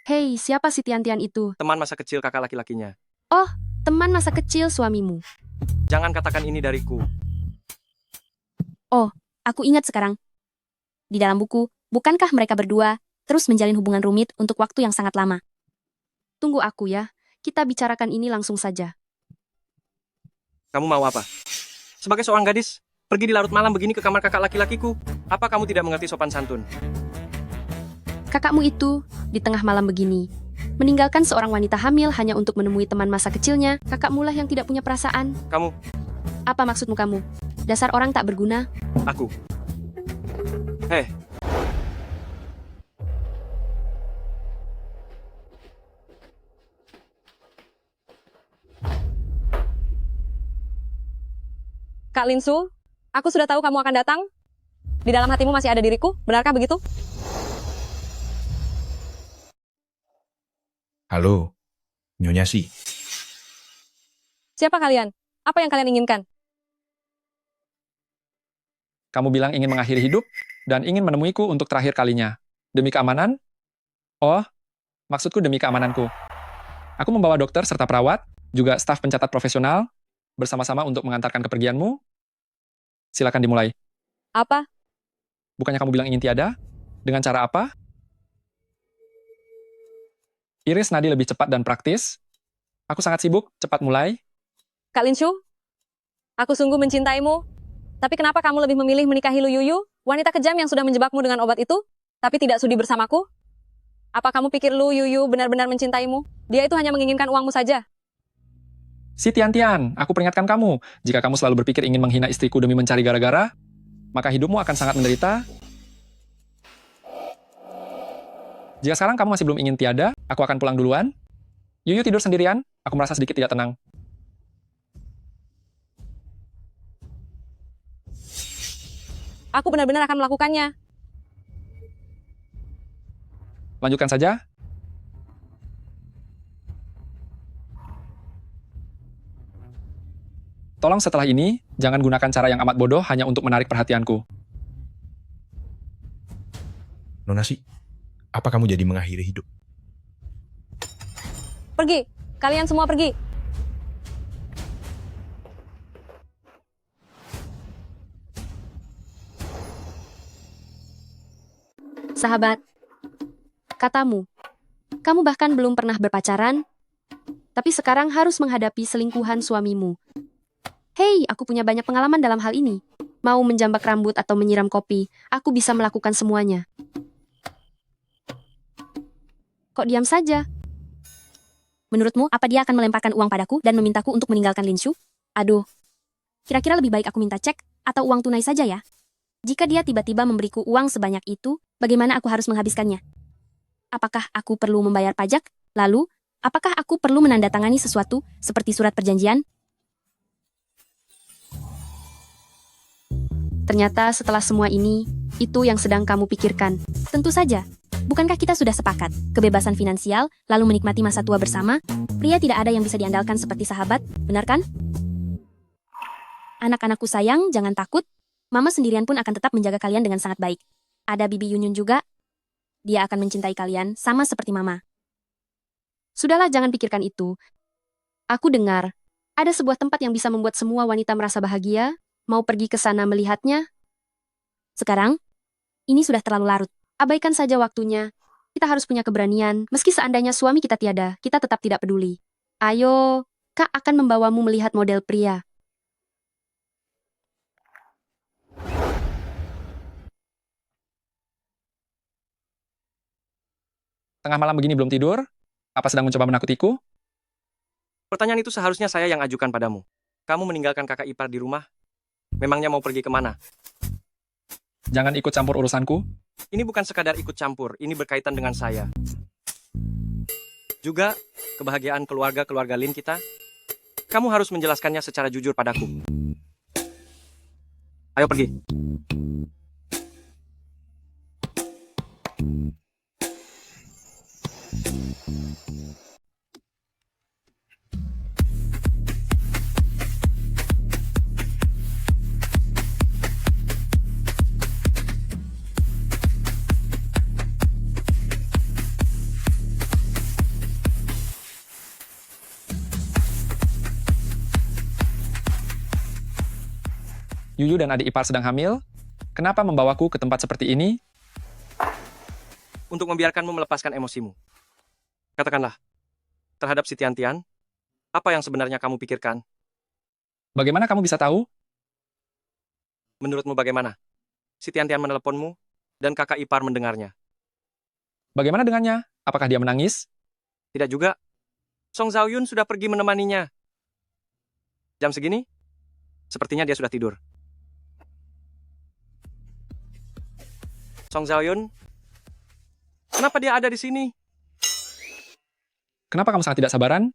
Hei, siapa Si Tian-Tian itu? Teman masa kecil kakak laki-lakinya. Oh, teman masa kecil suamimu. Jangan katakan ini dariku. Oh, aku ingat sekarang. Di dalam buku, bukankah mereka berdua terus menjalin hubungan rumit untuk waktu yang sangat lama. Tunggu aku ya, kita bicarakan ini langsung saja. Kamu mau apa? Sebagai seorang gadis, pergi di larut malam begini ke kamar kakak laki-lakiku. Apa kamu tidak mengerti sopan santun? Kakakmu itu, di tengah malam begini, meninggalkan seorang wanita hamil hanya untuk menemui teman masa kecilnya, kakakmu lah yang tidak punya perasaan. Kamu, Apa maksudmu kamu? Dasar orang tak berguna. aku. Hei, Kak Linsu, aku sudah tahu kamu akan datang. Di dalam hatimu masih ada diriku, benarkah begitu? Halo, Nyonya Si. Siapa kalian? Apa yang kalian inginkan? Kamu bilang ingin mengakhiri hidup dan ingin menemuiku untuk terakhir kalinya. Demi keamanan? Oh, maksudku demi keamananku. Aku membawa dokter serta perawat, juga staf pencatat profesional, bersama-sama untuk mengantarkan kepergianmu. Silakan dimulai. Apa? Bukannya kamu bilang ingin tiada? Dengan cara apa? Iris nadi lebih cepat dan praktis. Aku sangat sibuk, cepat mulai. Kak Linshu, aku sungguh mencintaimu. Tapi kenapa kamu lebih memilih menikahi Lu Yuyu, wanita kejam yang sudah menjebakmu dengan obat itu, tapi tidak sudi bersamaku? Apa kamu pikir Lu Yuyu benar-benar mencintaimu? Dia itu hanya menginginkan uangmu saja. Si Tian-Tian, aku peringatkan kamu, jika kamu selalu berpikir ingin menghina istriku demi mencari gara-gara, maka hidupmu akan sangat menderita. Jika sekarang kamu masih belum ingin tiada, aku akan pulang duluan. Yuyu tidur sendirian, aku merasa sedikit tidak tenang. Aku benar-benar akan melakukannya. Lanjutkan saja. Tolong setelah ini, jangan gunakan cara yang amat bodoh hanya untuk menarik perhatianku. Nona Si, apa kamu jadi mengakhiri hidup? Pergi, kalian semua pergi. Sahabat, katamu, kamu bahkan belum pernah berpacaran, tapi sekarang harus menghadapi selingkuhan suamimu. Hei, aku punya banyak pengalaman dalam hal ini. Mau menjambak rambut atau menyiram kopi, aku bisa melakukan semuanya. Kok diam saja? Menurutmu, apa dia akan melemparkan uang padaku dan memintaku untuk meninggalkan Linshu? Aduh, kira-kira lebih baik aku minta cek atau uang tunai saja ya? Jika dia tiba-tiba memberiku uang sebanyak itu, bagaimana aku harus menghabiskannya? Apakah aku perlu membayar pajak? Lalu, apakah aku perlu menandatangani sesuatu seperti surat perjanjian? Ternyata setelah semua ini, itu yang sedang kamu pikirkan. Tentu saja. Bukankah kita sudah sepakat? Kebebasan finansial, lalu menikmati masa tua bersama? Pria tidak ada yang bisa diandalkan seperti sahabat, benar kan? Anak-anakku sayang, jangan takut. Mama sendirian pun akan tetap menjaga kalian dengan sangat baik. Ada Bibi Yunyun juga. Dia akan mencintai kalian sama seperti Mama. Sudahlah, jangan pikirkan itu. Aku dengar, ada sebuah tempat yang bisa membuat semua wanita merasa bahagia. Mau pergi ke sana melihatnya? Sekarang, ini sudah terlalu larut. Abaikan saja waktunya. Kita harus punya keberanian. Meski seandainya suami kita tiada, kita tetap tidak peduli. Ayo, Kak akan membawamu melihat model pria. Tengah malam begini belum tidur? Apa sedang mencoba menakutiku? pertanyaan itu seharusnya saya yang ajukan padamu. Kamu meninggalkan kakak ipar di rumah? Memangnya mau pergi kemana? Jangan ikut campur urusanku. Ini bukan sekadar ikut campur, ini berkaitan dengan saya. Juga, kebahagiaan keluarga-keluarga Lin kita. Kamu harus menjelaskannya secara jujur padaku. Ayo pergi. Yuyu dan adik ipar sedang hamil. Kenapa membawaku ke tempat seperti ini? untuk membiarkanmu melepaskan emosimu. Katakanlah, terhadap si Tian-Tian, apa yang sebenarnya kamu pikirkan? Bagaimana kamu bisa tahu? Menurutmu bagaimana? Si Tian-Tian meneleponmu, dan kakak ipar mendengarnya. Bagaimana dengannya? Apakah dia menangis? Tidak juga. Song Zhaoyun sudah pergi menemaninya. Jam segini, sepertinya dia sudah tidur. Song Zhaoyun, kenapa dia ada di sini? Kenapa kamu sangat tidak sabaran?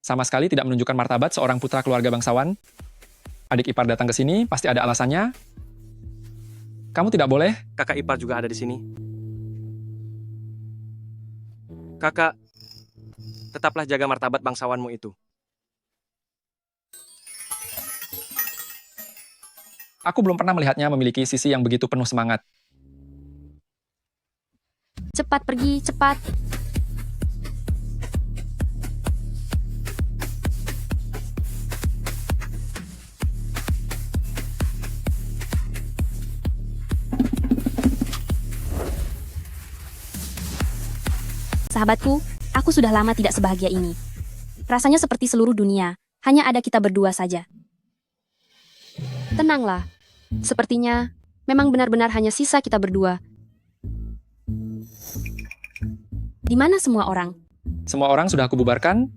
Sama sekali tidak menunjukkan martabat seorang putra keluarga bangsawan. Adik ipar datang ke sini, pasti ada alasannya. Kamu tidak boleh. Kakak ipar juga ada di sini. Kakak, tetaplah jaga martabat bangsawanmu itu. Aku belum pernah melihatnya memiliki sisi yang begitu penuh semangat. Cepat pergi, cepat. Sahabatku, aku sudah lama tidak sebahagia ini. Rasanya seperti seluruh dunia, hanya ada kita berdua saja. Tenanglah. Sepertinya, memang benar-benar hanya sisa kita berdua. Di mana semua orang? Semua orang sudah aku bubarkan.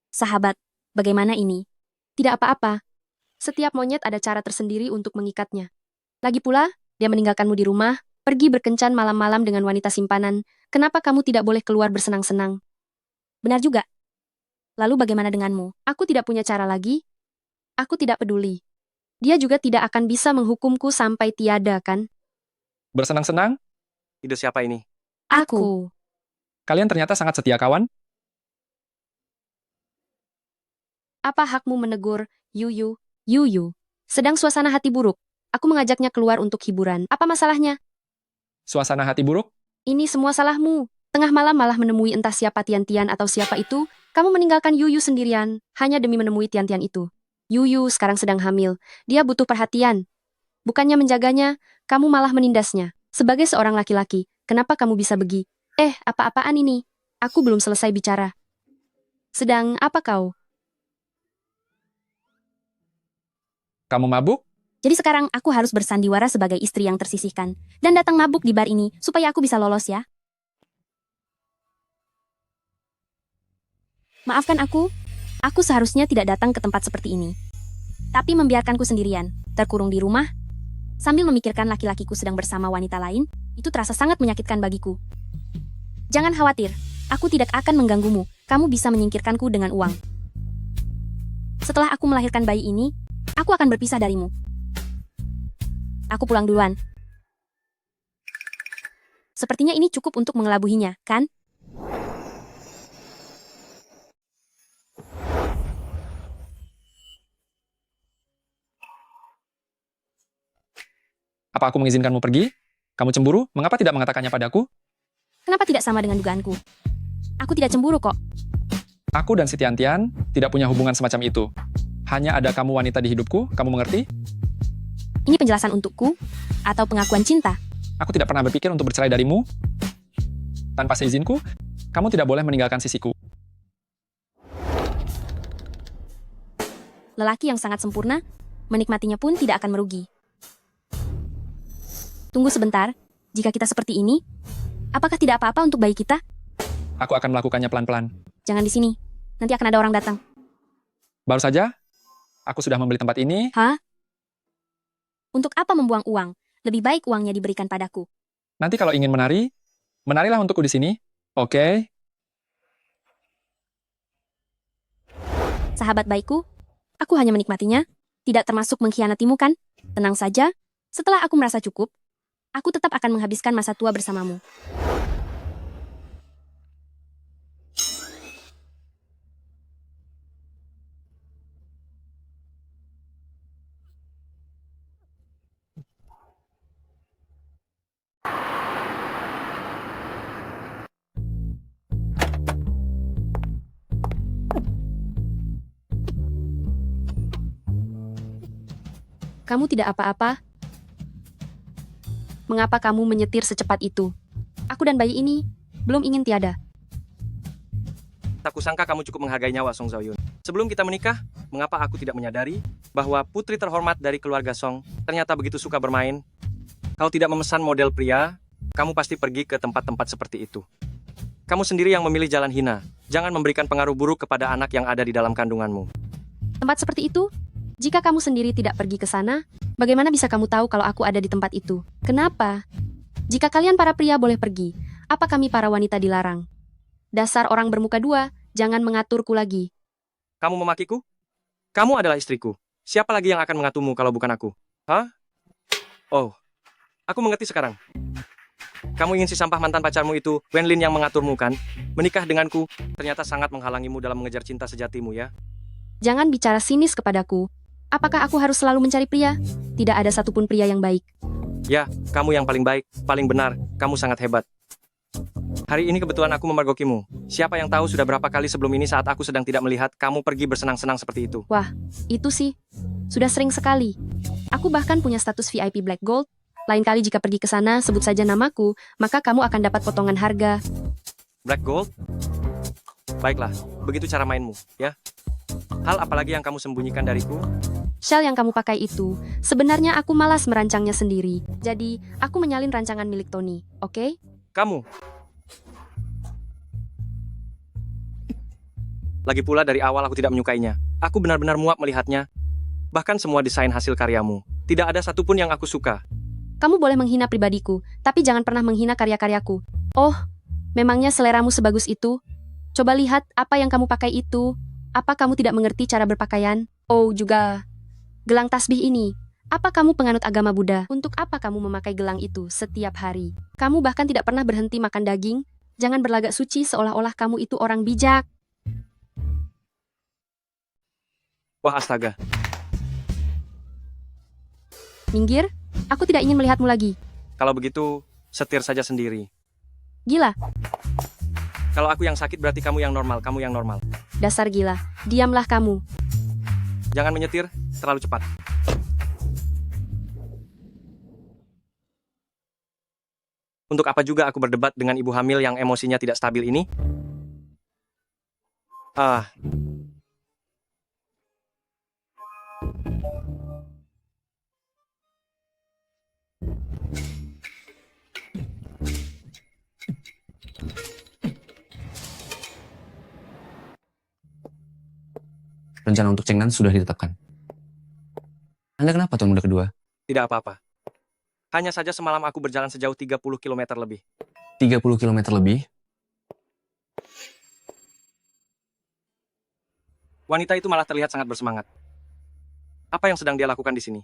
Sahabat, bagaimana ini? Tidak apa-apa. Setiap monyet ada cara tersendiri untuk mengikatnya. Lagi pula, dia meninggalkanmu di rumah, pergi berkencan malam-malam dengan wanita simpanan. Kenapa kamu tidak boleh keluar bersenang-senang? Benar juga. Lalu bagaimana denganmu? Aku tidak punya cara lagi. Aku tidak peduli. Dia juga tidak akan bisa menghukumku sampai tiada, kan? Bersenang-senang? Ide siapa ini? Aku. Kalian ternyata sangat setia kawan? Apa hakmu menegur, Yuyu? Yuyu, sedang suasana hati buruk. Aku mengajaknya keluar untuk hiburan. Apa masalahnya? Suasana hati buruk? Ini semua salahmu. Tengah malam malah menemui entah siapa Tian-Tian atau siapa itu. Kamu meninggalkan Yuyu sendirian, hanya demi menemui Tian-Tian itu. Yuyu sekarang sedang hamil. Dia butuh perhatian. Bukannya menjaganya, kamu malah menindasnya. Sebagai seorang laki-laki, kenapa kamu bisa begitu? Apa-apaan ini? Aku belum selesai bicara. Sedang apa kau? Kamu mabuk? Jadi sekarang aku harus bersandiwara sebagai istri yang tersisihkan. Dan datang mabuk di bar ini, supaya aku bisa lolos ya. Maafkan aku seharusnya tidak datang ke tempat seperti ini. Tapi membiarkanku sendirian, terkurung di rumah, sambil memikirkan laki-lakiku sedang bersama wanita lain, itu terasa sangat menyakitkan bagiku. Jangan khawatir, aku tidak akan mengganggumu, kamu bisa menyingkirkanku dengan uang. Setelah aku melahirkan bayi ini, aku akan berpisah darimu. Aku pulang duluan. Sepertinya ini cukup untuk mengelabuhinya, kan? Apa aku mengizinkanmu pergi? Kamu cemburu? Mengapa tidak mengatakannya padaku? Kenapa tidak sama dengan dugaanku? Aku tidak cemburu kok. Aku dan si Tian-Tian tidak punya hubungan semacam itu. Hanya ada kamu wanita di hidupku, kamu mengerti? Ini penjelasan untukku? Atau pengakuan cinta? Aku tidak pernah berpikir untuk bercerai darimu. Tanpa seizinku, kamu tidak boleh meninggalkan sisiku. Lelaki yang sangat sempurna, menikmatinya pun tidak akan merugi. Tunggu sebentar, jika kita seperti ini, apakah tidak apa-apa untuk bayi kita? Aku akan melakukannya pelan-pelan. Jangan di sini, nanti akan ada orang datang. Baru saja, aku sudah membeli tempat ini. Hah? Untuk apa membuang uang? Lebih baik uangnya diberikan padaku. Nanti kalau ingin menari, menarilah untukku di sini. Oke? Sahabat baikku, aku hanya menikmatinya, tidak termasuk mengkhianatimu kan? Tenang saja, setelah aku merasa cukup, aku tetap akan menghabiskan masa tua bersamamu. Kamu tidak apa-apa? Mengapa kamu menyetir secepat itu? Aku dan bayi ini belum ingin tiada. Tak kusangka kamu cukup menghargai nyawa Song Zaoyun. Sebelum kita menikah, mengapa aku tidak menyadari bahwa putri terhormat dari keluarga Song ternyata begitu suka bermain? Kau tidak memesan model pria, kamu pasti pergi ke tempat-tempat seperti itu. Kamu sendiri yang memilih jalan hina. Jangan memberikan pengaruh buruk kepada anak yang ada di dalam kandunganmu. Tempat seperti itu? Jika kamu sendiri tidak pergi ke sana, bagaimana bisa kamu tahu kalau aku ada di tempat itu? Kenapa? Jika kalian para pria boleh pergi, apa kami para wanita dilarang? Dasar orang bermuka dua, jangan mengaturku lagi. Kamu memakiku? Kamu adalah istriku. Siapa lagi yang akan mengatumu kalau bukan aku? Hah? Oh, aku mengerti sekarang. Kamu ingin si sampah mantan pacarmu itu, Wenlin, yang mengaturmu, kan? Menikah denganku, ternyata sangat menghalangimu dalam mengejar cinta sejatimu, ya? Jangan bicara sinis kepadaku. Apakah aku harus selalu mencari pria? Tidak ada satupun pria yang baik. Ya, kamu yang paling baik, paling benar, kamu sangat hebat. Hari ini kebetulan aku memergokimu. Siapa yang tahu sudah berapa kali sebelum ini saat aku sedang tidak melihat, kamu pergi bersenang-senang seperti itu. Wah, itu sih. Sudah sering sekali. Aku bahkan punya status VIP Black Gold. Lain kali jika pergi ke sana, sebut saja namaku, maka kamu akan dapat potongan harga. Black Gold? Baiklah, begitu cara mainmu, ya? Hal apalagi yang kamu sembunyikan dariku? Shell yang kamu pakai itu, sebenarnya aku malas merancangnya sendiri. Jadi, aku menyalin rancangan milik Tony, oke? Kamu. Lagi pula dari awal aku tidak menyukainya. Aku benar-benar muak melihatnya. Bahkan semua desain hasil karyamu. Tidak ada satupun yang aku suka. Kamu boleh menghina pribadiku, tapi jangan pernah menghina karya-karyaku. Oh, memangnya seleramu sebagus itu? Coba lihat apa yang kamu pakai itu. Apa kamu tidak mengerti cara berpakaian? Oh, juga gelang tasbih ini. Apa kamu penganut agama Buddha? Untuk apa kamu memakai gelang itu setiap hari? Kamu bahkan tidak pernah berhenti makan daging? Jangan berlagak suci seolah-olah kamu itu orang bijak. Wah, astaga. Minggir, aku tidak ingin melihatmu lagi. Kalau begitu, setir saja sendiri. Gila, Kalau aku yang sakit berarti kamu yang normal, kamu yang normal. dasar gila. Diamlah kamu. Jangan menyetir, terlalu cepat. Untuk apa juga aku berdebat dengan ibu hamil yang emosinya tidak stabil ini? Ah. Rencana untuk Chengnan sudah ditetapkan. Anda kenapa Tuan Muda kedua? Tidak apa-apa. Hanya saja semalam aku berjalan sejauh 30 km lebih. 30 km lebih? Wanita itu malah terlihat sangat bersemangat. Apa yang sedang dia lakukan di sini?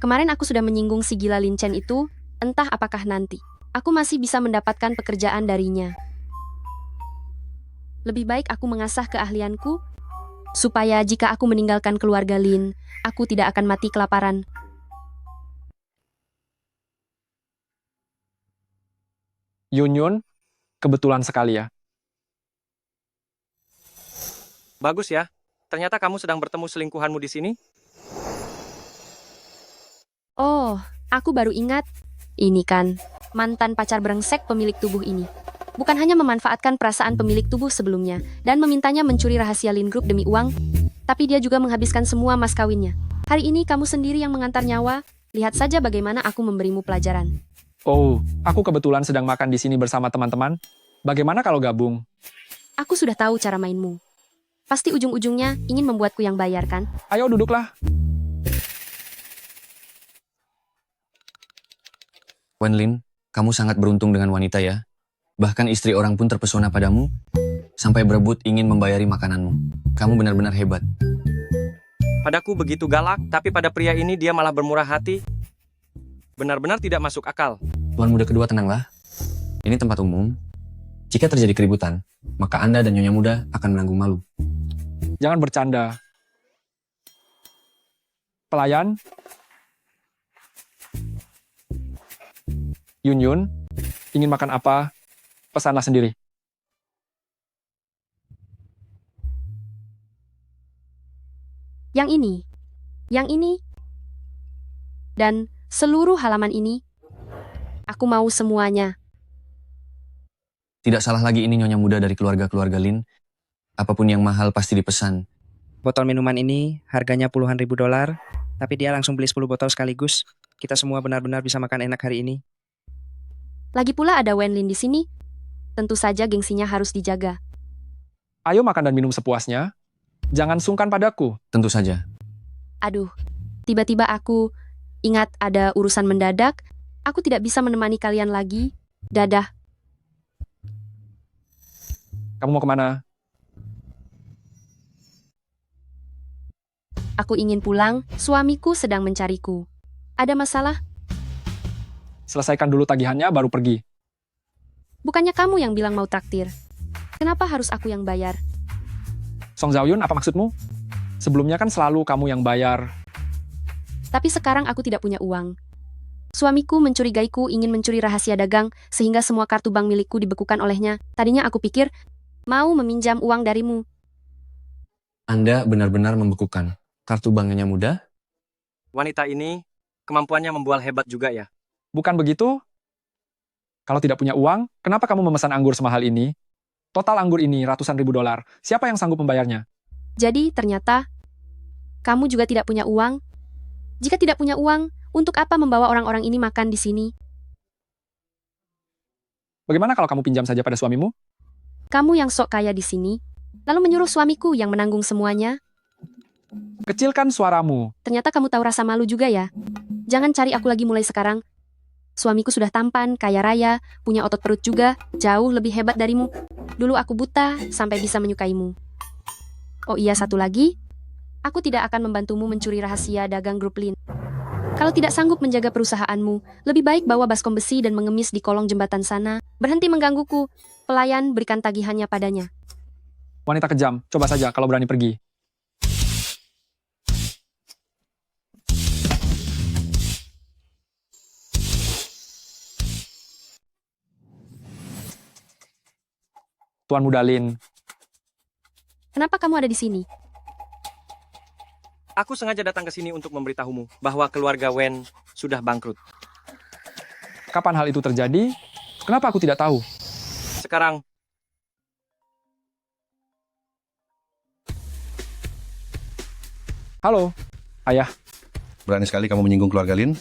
Kemarin aku sudah menyinggung si gila Lin Chen itu, entah apakah nanti aku masih bisa mendapatkan pekerjaan darinya. Lebih baik aku mengasah keahlianku, supaya jika aku meninggalkan keluarga Lin, aku tidak akan mati kelaparan. Yunyun, kebetulan sekali ya. Bagus ya. Ternyata kamu sedang bertemu selingkuhanmu di sini? Oh, aku baru ingat. Ini kan, mantan pacar brengsek pemilik tubuh ini. Bukan hanya memanfaatkan perasaan pemilik tubuh sebelumnya, dan memintanya mencuri rahasia Lin Group demi uang, tapi dia juga menghabiskan semua mas kawinnya. Hari ini kamu sendiri yang mengantar nyawa, lihat saja bagaimana aku memberimu pelajaran. Oh, aku kebetulan sedang makan di sini bersama teman-teman. Bagaimana kalau gabung? Aku sudah tahu cara mainmu. Pasti ujung-ujungnya ingin membuatku yang bayar, kan? Ayo duduklah. Wenlin, kamu sangat beruntung dengan wanita ya. Bahkan istri orang pun terpesona padamu, sampai berebut ingin membayari makananmu. Kamu benar-benar hebat. Padaku begitu galak, tapi pada pria ini dia malah bermurah hati. Benar-benar tidak masuk akal. Tuan Muda kedua tenanglah. Ini tempat umum. Jika terjadi keributan, maka Anda dan Nyonya Muda akan menanggung malu. Jangan bercanda. Pelayan? Yunyun, ingin makan apa? Pesanlah sendiri. yang ini, dan seluruh halaman ini. Aku mau semuanya. Tidak salah lagi ini nyonya muda dari keluarga-keluarga Lin. Apapun yang mahal pasti dipesan. Botol minuman ini harganya puluhan ribu dolar, tapi dia langsung beli 10 botol sekaligus. Kita semua benar-benar bisa makan enak hari ini. Lagi pula ada Wenlin di sini. Tentu saja gengsinya harus dijaga. Ayo makan dan minum sepuasnya. Jangan sungkan padaku. Tentu saja. Aduh, tiba-tiba aku ingat ada urusan mendadak. Aku tidak bisa menemani kalian lagi. Dadah. Kamu mau kemana? Aku ingin pulang, suamiku sedang mencariku. Ada masalah? Selesaikan dulu tagihannya, baru pergi. Bukannya kamu yang bilang mau traktir? Kenapa harus aku yang bayar? Song Zhaoyun, apa maksudmu? Sebelumnya kan selalu kamu yang bayar. Tapi sekarang aku tidak punya uang. Suamiku mencurigaiku ingin mencuri rahasia dagang, sehingga semua kartu bank milikku dibekukan olehnya. Tadinya aku pikir, mau meminjam uang darimu. Anda benar-benar membekukan. Kartu banknya muda? Wanita ini, kemampuannya membual hebat juga ya. Bukan begitu? Kalau tidak punya uang, kenapa kamu memesan anggur semahal ini? Total anggur ini ratusan ribu dolar. Siapa yang sanggup membayarnya? Jadi, ternyata, kamu juga tidak punya uang? Jika tidak punya uang, untuk apa membawa orang-orang ini makan di sini? Bagaimana kalau kamu pinjam saja pada suamimu? Kamu yang sok kaya di sini, lalu menyuruh suamiku yang menanggung semuanya? Kecilkan suaramu. Ternyata kamu tahu rasa malu juga ya? Jangan cari aku lagi mulai sekarang. Suamiku sudah tampan, kaya raya, punya otot perut juga, jauh lebih hebat darimu. Dulu aku buta, sampai bisa menyukaimu. Oh iya, satu lagi. Aku tidak akan membantumu mencuri rahasia dagang grup Lin. Kalau tidak sanggup menjaga perusahaanmu, lebih baik bawa baskom besi dan mengemis di kolong jembatan sana. Berhenti menggangguku. Pelayan, berikan tagihannya padanya. Wanita kejam, coba saja kalau berani pergi. Tuan Muda Lin. Kenapa kamu ada di sini? Aku sengaja datang ke sini untuk memberitahumu bahwa keluarga Wen sudah bangkrut. Kapan hal itu terjadi? Kenapa aku tidak tahu? Sekarang, halo, ayah. Berani sekali kamu menyinggung keluarga Lin.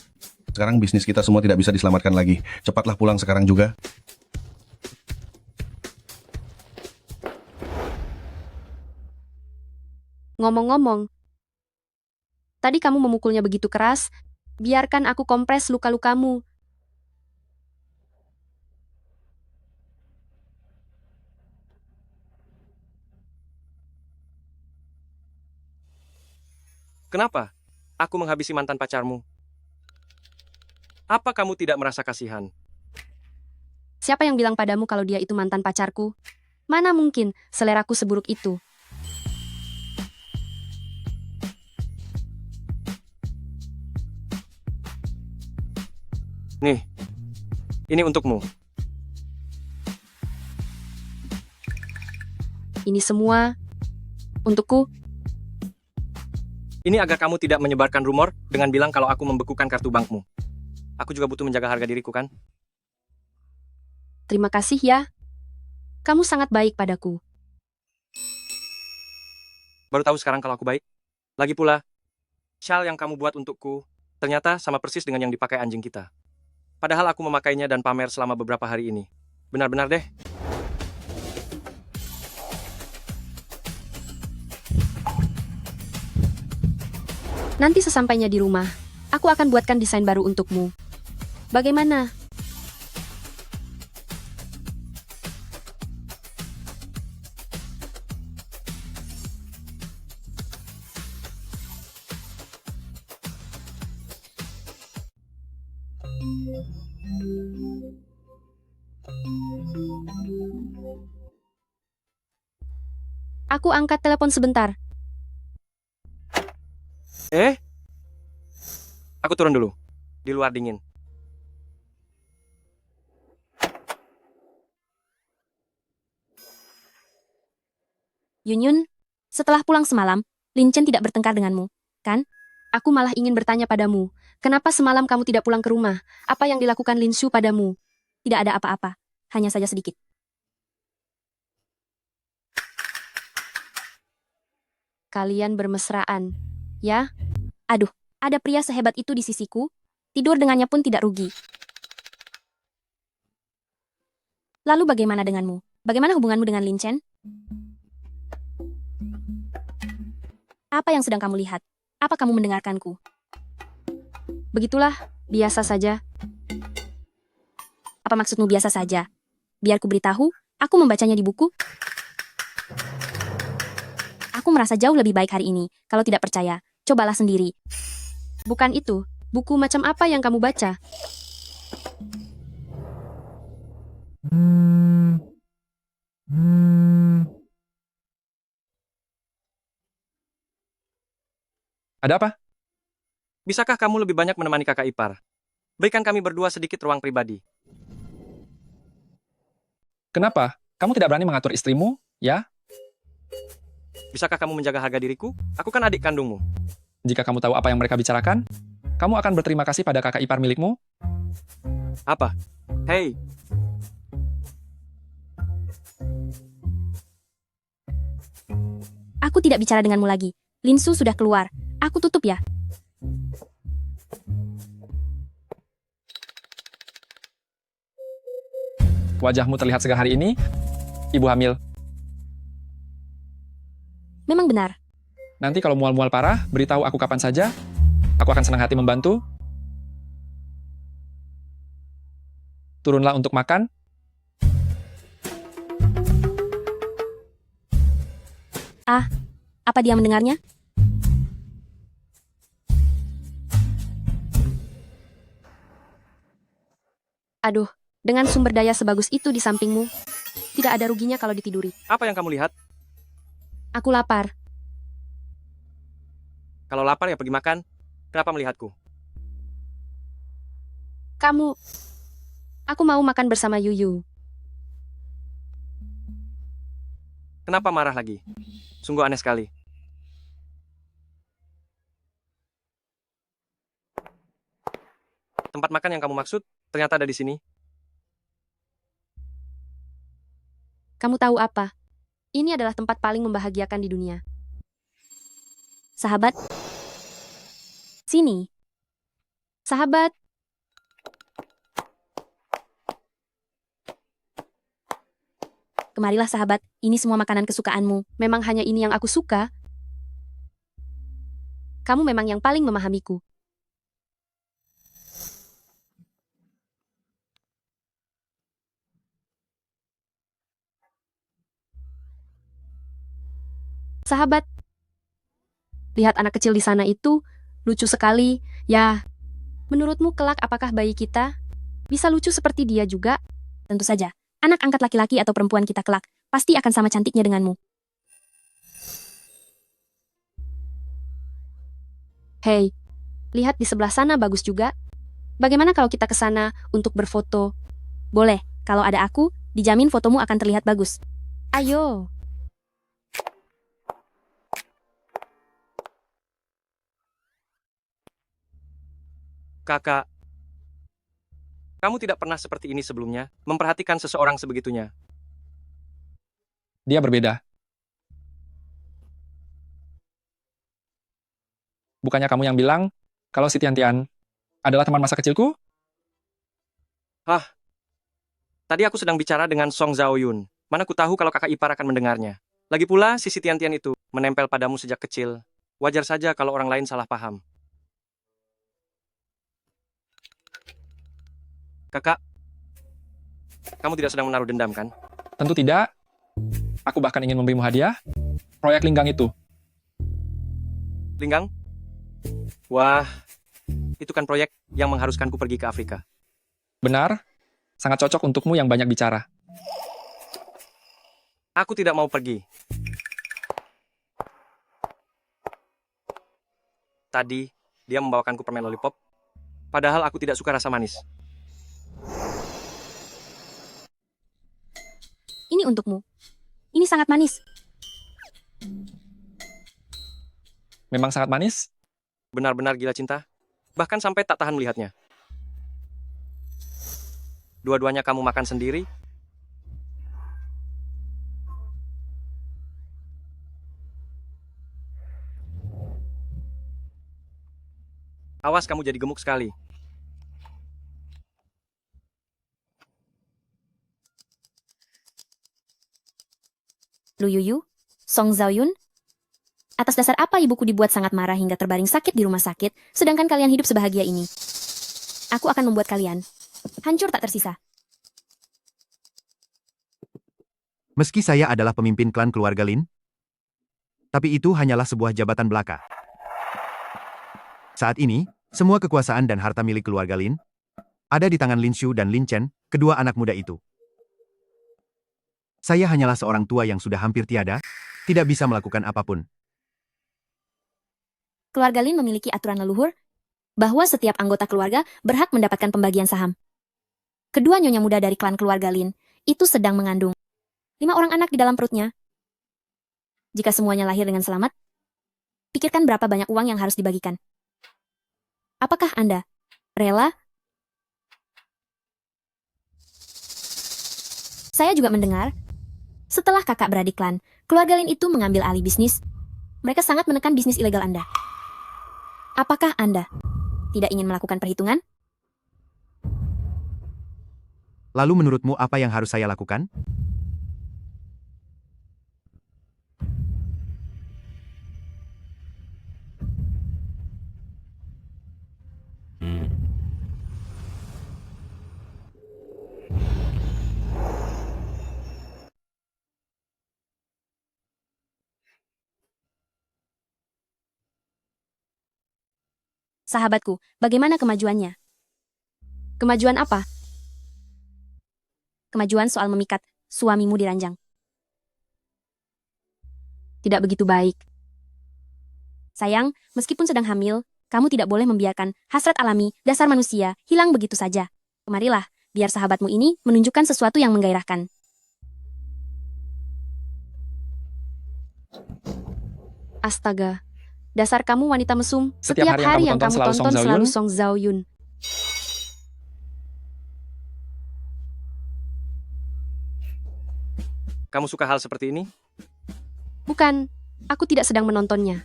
Sekarang bisnis kita semua tidak bisa diselamatkan lagi. Cepatlah pulang sekarang juga. Ngomong-ngomong, tadi kamu memukulnya begitu keras, biarkan aku kompres luka-lukamu. kenapa aku menghabisi mantan pacarmu? Apa kamu tidak merasa kasihan? Siapa yang bilang padamu kalau dia itu mantan pacarku? Mana mungkin seleraku seburuk itu? Nih, ini untukmu. Ini semua untukku. Ini agar kamu tidak menyebarkan rumor dengan bilang kalau aku membekukan kartu bankmu. Aku juga butuh menjaga harga diriku kan? Terima kasih ya. Kamu sangat baik padaku. Baru tahu sekarang kalau aku baik. Lagi pula, shawl yang kamu buat untukku ternyata sama persis dengan yang dipakai anjing kita. Padahal aku memakainya dan pamer selama beberapa hari ini. Benar-benar deh. Nanti sesampainya di rumah, aku akan buatkan desain baru untukmu. Bagaimana? Aku angkat telepon sebentar. Aku turun dulu. Di luar dingin. Yunyun, setelah pulang semalam, Lin Chen tidak bertengkar denganmu, kan? Aku malah ingin bertanya padamu, kenapa semalam kamu tidak pulang ke rumah? Apa yang dilakukan Lin Shu padamu? Tidak ada apa-apa, hanya saja sedikit. Kalian bermesraan, ya? Aduh, ada pria sehebat itu di sisiku, tidur dengannya pun tidak rugi. Lalu bagaimana denganmu? Bagaimana hubunganmu dengan Lin Chen? Apa yang sedang kamu lihat? Apa kamu mendengarkanku? Begitulah, biasa saja. Apa maksudmu biasa saja? Biar ku beritahu, aku membacanya di buku. Aku merasa jauh lebih baik hari ini. Kalau tidak percaya, cobalah sendiri. Bukan itu, buku macam apa yang kamu baca? Ada apa? Bisakah kamu lebih banyak menemani kakak ipar? Berikan kami berdua sedikit ruang pribadi. Kenapa? Kamu tidak berani mengatur istrimu, ya? Bisakah kamu menjaga harga diriku? Aku kan adik kandungmu. Jika kamu tahu apa yang mereka bicarakan, kamu akan berterima kasih pada kakak ipar milikmu. Apa? Hei, Aku tidak bicara denganmu lagi. Lin Shu sudah keluar. Aku tutup ya. Wajahmu terlihat segar hari ini, ibu hamil. Memang benar. Nanti kalau mual-mual parah, beritahu aku kapan saja. Aku akan senang hati membantu. Turunlah untuk makan. Ah, apa dia mendengarnya? Aduh, dengan sumber daya sebagus itu di sampingmu, tidak ada ruginya kalau ditiduri. apa yang kamu lihat? Aku lapar. Kalau lapar ya pergi makan. Kenapa melihatku? Aku mau makan bersama Yuyu. Kenapa marah lagi? Sungguh aneh sekali. Tempat makan yang kamu maksud ternyata ada di sini. Kamu tahu apa? Ini adalah tempat paling membahagiakan di dunia. Sahabat, sini. Sahabat. Kemarilah sahabat, ini semua makanan kesukaanmu. Memang hanya ini yang aku suka. Kamu memang yang paling memahamiku. Sahabat, lihat anak kecil di sana itu, lucu sekali. Ya, menurutmu kelak apakah bayi kita bisa lucu seperti dia juga? Tentu saja, anak angkat laki-laki atau perempuan kita kelak pasti akan sama cantiknya denganmu. Hei, lihat di sebelah sana bagus juga. Bagaimana kalau kita ke sana untuk berfoto? Boleh, kalau ada aku, dijamin fotomu akan terlihat bagus. Ayo. Kakak, kamu tidak pernah seperti ini sebelumnya, memperhatikan seseorang sebegitunya. Dia berbeda. Bukannya kamu yang bilang kalau si Tian-Tian adalah teman masa kecilku? Hah, tadi aku sedang bicara dengan Song Zhao-yun. Mana ku tahu kalau kakak ipar akan mendengarnya. Lagi pula, si Tian-Tian itu menempel padamu sejak kecil. Wajar saja kalau orang lain salah paham. Kakak, kamu tidak sedang menaruh dendam, kan? Tentu tidak. Aku bahkan ingin memberimu hadiah. Proyek Linggang itu. Linggang? Wah, itu kan proyek yang mengharuskanku pergi ke Afrika. Benar. Sangat cocok untukmu yang banyak bicara. Aku tidak mau pergi. Tadi, dia membawakanku permen lollipop. Padahal aku tidak suka rasa manis. Ini untukmu. Ini sangat manis. Memang sangat manis? Benar-benar gila cinta. Bahkan sampai tak tahan melihatnya. Dua-duanya kamu makan sendiri? Awas kamu jadi gemuk sekali. Lu Yuyu, Song Zaoyun, atas dasar apa ibuku dibuat sangat marah hingga terbaring sakit di rumah sakit, sedangkan kalian hidup sebahagia ini? Aku akan membuat kalian hancur tak tersisa. Meski saya adalah pemimpin klan keluarga Lin, tapi itu hanyalah sebuah jabatan belaka. Saat ini, semua kekuasaan dan harta milik keluarga Lin ada di tangan Lin Shu dan Lin Chen, kedua anak muda itu. Saya hanyalah seorang tua yang sudah hampir tiada, tidak bisa melakukan apapun. Keluarga Lin memiliki aturan leluhur bahwa setiap anggota keluarga berhak mendapatkan pembagian saham. Kedua nyonya muda dari klan keluarga Lin itu sedang mengandung 5 orang anak di dalam perutnya. Jika semuanya lahir dengan selamat, pikirkan berapa banyak uang yang harus dibagikan. Apakah Anda rela? Saya juga mendengar, setelah kakak beradik klan, keluarga Lin itu mengambil alih bisnis. Mereka sangat menekan bisnis ilegal Anda. Apakah Anda tidak ingin melakukan perhitungan? Lalu menurutmu apa yang harus saya lakukan? Sahabatku, bagaimana kemajuannya? Kemajuan apa? Kemajuan soal memikat suamimu di ranjang. Tidak begitu baik. Sayang, meskipun sedang hamil, kamu tidak boleh membiarkan hasrat alami dasar manusia hilang begitu saja. Kemarilah, biar sahabatmu ini menunjukkan sesuatu yang menggairahkan. Astaga, dasar kamu wanita mesum. Setiap hari yang kamu tonton selalu Song Zaoyun. Kamu suka hal seperti ini? Bukan, aku tidak sedang menontonnya.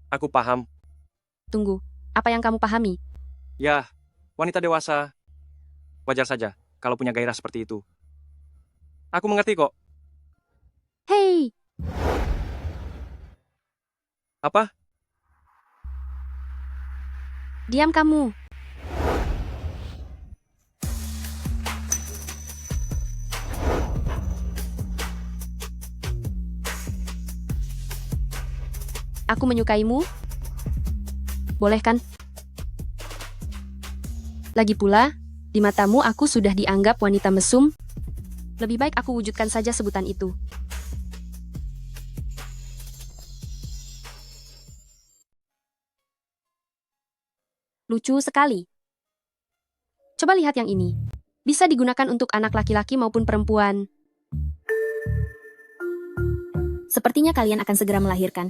Aku paham. Tunggu, apa yang kamu pahami? Ya, wanita dewasa. Wajar saja kalau punya gairah seperti itu. Aku mengerti kok. Hei! Apa? Diam kamu. Aku menyukaimu? Boleh kan? Lagi pula, di matamu aku sudah dianggap wanita mesum. Lebih baik aku wujudkan saja sebutan itu. Lucu sekali. Coba lihat yang ini. Bisa digunakan untuk anak laki-laki maupun perempuan. Sepertinya kalian akan segera melahirkan.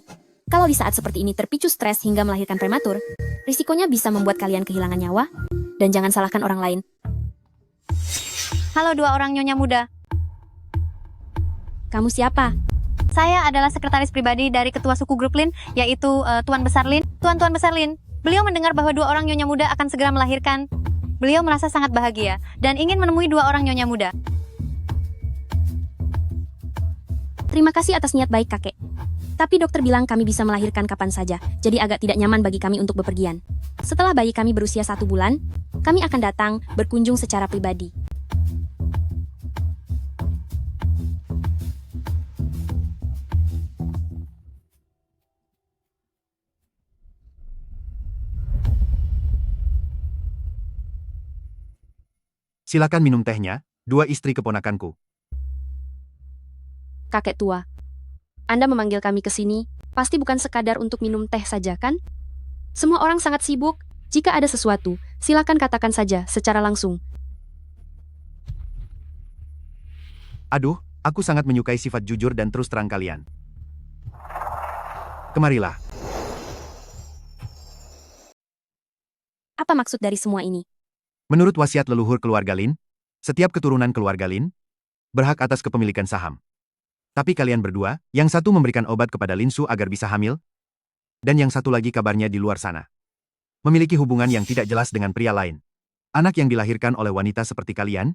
Kalau di saat seperti ini terpicu stres hingga melahirkan prematur, risikonya bisa membuat kalian kehilangan nyawa, dan jangan salahkan orang lain. Halo dua orang nyonya muda. Kamu siapa? Saya adalah sekretaris pribadi dari ketua suku grup Lin, yaitu Tuan Besar Lin. Tuan Besar Lin, beliau mendengar bahwa 2 orang nyonya muda akan segera melahirkan. Beliau merasa sangat bahagia dan ingin menemui 2 orang nyonya muda. Terima kasih atas niat baik kakek. Tapi dokter bilang kami bisa melahirkan kapan saja, jadi agak tidak nyaman bagi kami untuk bepergian. Setelah bayi kami berusia 1 bulan, kami akan datang berkunjung secara pribadi. Silakan minum tehnya, 2 istri keponakanku. Kakek tua, Anda memanggil kami ke sini, pasti bukan sekadar untuk minum teh saja, kan? Semua orang sangat sibuk. Jika ada sesuatu, silakan katakan saja secara langsung. Aduh, Aku sangat menyukai sifat jujur dan terus terang kalian. Kemarilah. Apa maksud dari semua ini? Menurut wasiat leluhur keluarga Lin, setiap keturunan keluarga Lin berhak atas kepemilikan saham. Tapi kalian berdua, yang satu memberikan obat kepada Lin Su agar bisa hamil, dan yang satu lagi kabarnya di luar sana. Memiliki hubungan yang tidak jelas dengan pria lain. Anak yang dilahirkan oleh wanita seperti kalian,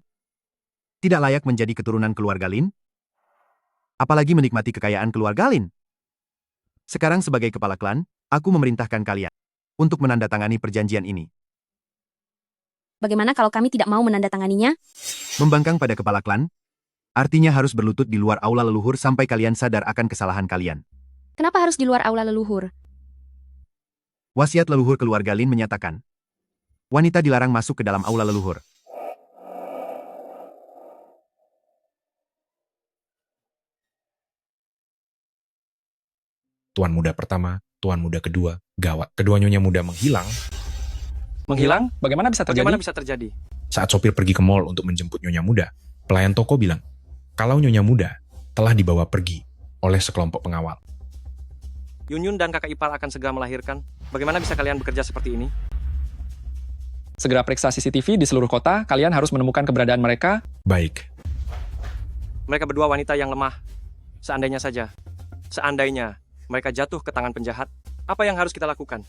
tidak layak menjadi keturunan keluarga Lin, apalagi menikmati kekayaan keluarga Lin. Sekarang sebagai kepala klan, aku memerintahkan kalian untuk menandatangani perjanjian ini. Bagaimana kalau kami tidak mau menandatanganinya? Membangkang pada kepala klan, artinya harus berlutut di luar aula leluhur sampai kalian sadar akan kesalahan kalian. Kenapa harus di luar aula leluhur? Wasiat leluhur keluarga Lin menyatakan, wanita dilarang masuk ke dalam aula leluhur. Tuan muda pertama, tuan muda kedua, gawat. Kedua nyonya muda menghilang Menghilang? Bagaimana bisa terjadi? Bagaimana bisa terjadi? saat sopir pergi ke mall untuk menjemput nyonya muda. Pelayan toko bilang, kalau nyonya muda telah dibawa pergi oleh sekelompok pengawal. Yunyun dan kakak ipar akan segera melahirkan. Bagaimana bisa kalian bekerja seperti ini? Segera periksa CCTV di seluruh kota, kalian harus menemukan keberadaan mereka. Baik. Mereka berdua wanita yang lemah. Seandainya mereka jatuh ke tangan penjahat, apa yang harus kita lakukan?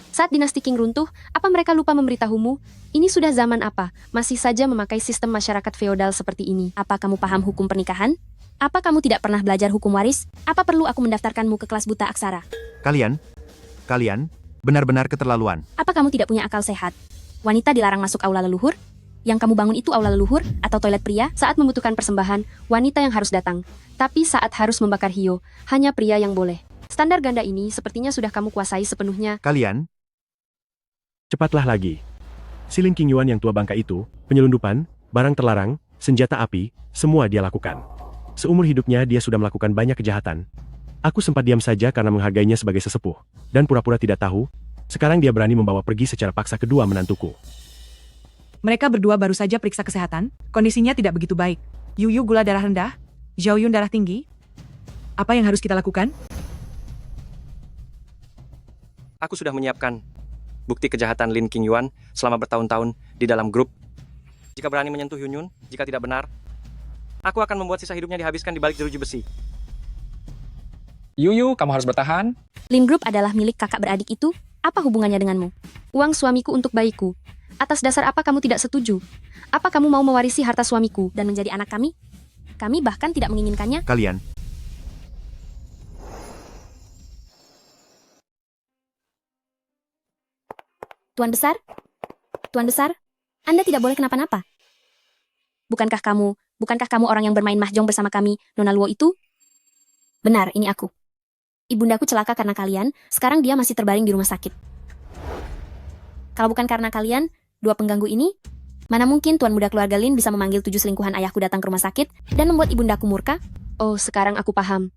Saat dinasti Qing runtuh, apa mereka lupa memberitahumu? Ini sudah zaman apa? Masih saja memakai sistem masyarakat feodal seperti ini. Apa kamu paham hukum pernikahan? Apa kamu tidak pernah belajar hukum waris? Apa perlu aku mendaftarkanmu ke kelas buta aksara? Kalian benar-benar keterlaluan. Apa kamu tidak punya akal sehat? Wanita dilarang masuk aula leluhur? Yang kamu bangun itu aula leluhur atau toilet pria? Saat membutuhkan persembahan, wanita yang harus datang. Tapi saat harus membakar hiyo, hanya pria yang boleh. Standar ganda ini sepertinya sudah kamu kuasai sepenuhnya. Kalian, cepatlah lagi. Si Lin Qingyuan yang tua bangka itu, penyelundupan, barang terlarang, senjata api, semua dia lakukan. Seumur hidupnya dia sudah melakukan banyak kejahatan. Aku sempat diam saja karena menghargainya sebagai sesepuh, dan pura-pura tidak tahu. Sekarang dia berani membawa pergi secara paksa kedua menantuku. Mereka berdua baru saja periksa kesehatan, kondisinya tidak begitu baik. Yuyu gula darah rendah, Zhaoyun darah tinggi. Apa yang harus kita lakukan? Aku sudah menyiapkan bukti kejahatan Lin Qingyuan selama bertahun-tahun di dalam grup. Jika berani menyentuh Yunyun, jika tidak benar, aku akan membuat sisa hidupnya dihabiskan di balik jeruji besi. Yuyu, kamu harus bertahan. Lin Group adalah milik kakak beradik itu. Apa hubungannya denganmu? Uang suamiku untuk bayiku. Atas dasar apa kamu tidak setuju? Apa kamu mau mewarisi harta suamiku dan menjadi anak kami? Kami bahkan tidak menginginkannya. Kalian, Tuan Besar, Anda tidak boleh kenapa-napa. Bukankah kamu orang yang bermain mahjong bersama kami, Nona Luo itu? Benar, ini aku. Ibundaku celaka karena kalian, sekarang dia masih terbaring di rumah sakit. Kalau bukan karena kalian, dua pengganggu ini, mana mungkin tuan muda keluarga Lin bisa memanggil 7 selingkuhan ayahku datang ke rumah sakit dan membuat ibundaku murka? Oh, sekarang aku paham.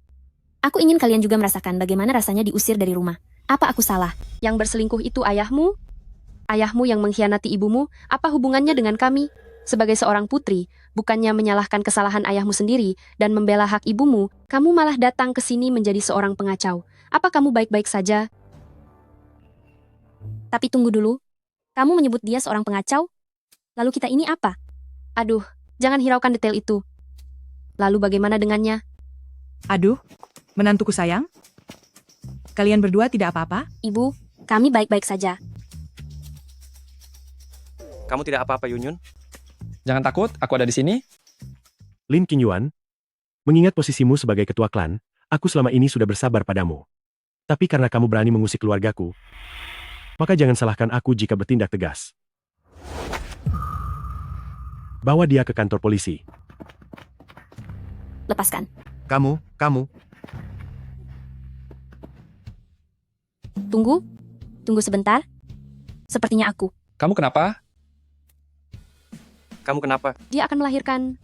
Aku ingin kalian juga merasakan bagaimana rasanya diusir dari rumah. Apa aku salah? Yang berselingkuh itu ayahmu? Ayahmu yang mengkhianati ibumu, apa hubungannya dengan kami? Sebagai seorang putri, bukannya menyalahkan kesalahan ayahmu sendiri dan membela hak ibumu, kamu malah datang ke sini menjadi seorang pengacau. Apa kamu baik-baik saja? Tapi tunggu dulu. Kamu menyebut dia seorang pengacau? Lalu kita ini apa? Aduh, jangan hiraukan detail itu. Lalu bagaimana dengannya? Aduh, menantuku sayang. Kalian berdua tidak apa-apa? Ibu, kami baik-baik saja. Kamu tidak apa-apa, Yunyun? Jangan takut, aku ada di sini. Lin Qingyuan, mengingat posisimu sebagai ketua klan, aku selama ini sudah bersabar padamu. Tapi karena kamu berani mengusik keluargaku, maka jangan salahkan aku jika bertindak tegas. Bawa dia ke kantor polisi. Lepaskan. Kamu. Tunggu sebentar. Sepertinya aku. Kamu kenapa? Kamu kenapa? Dia akan melahirkan.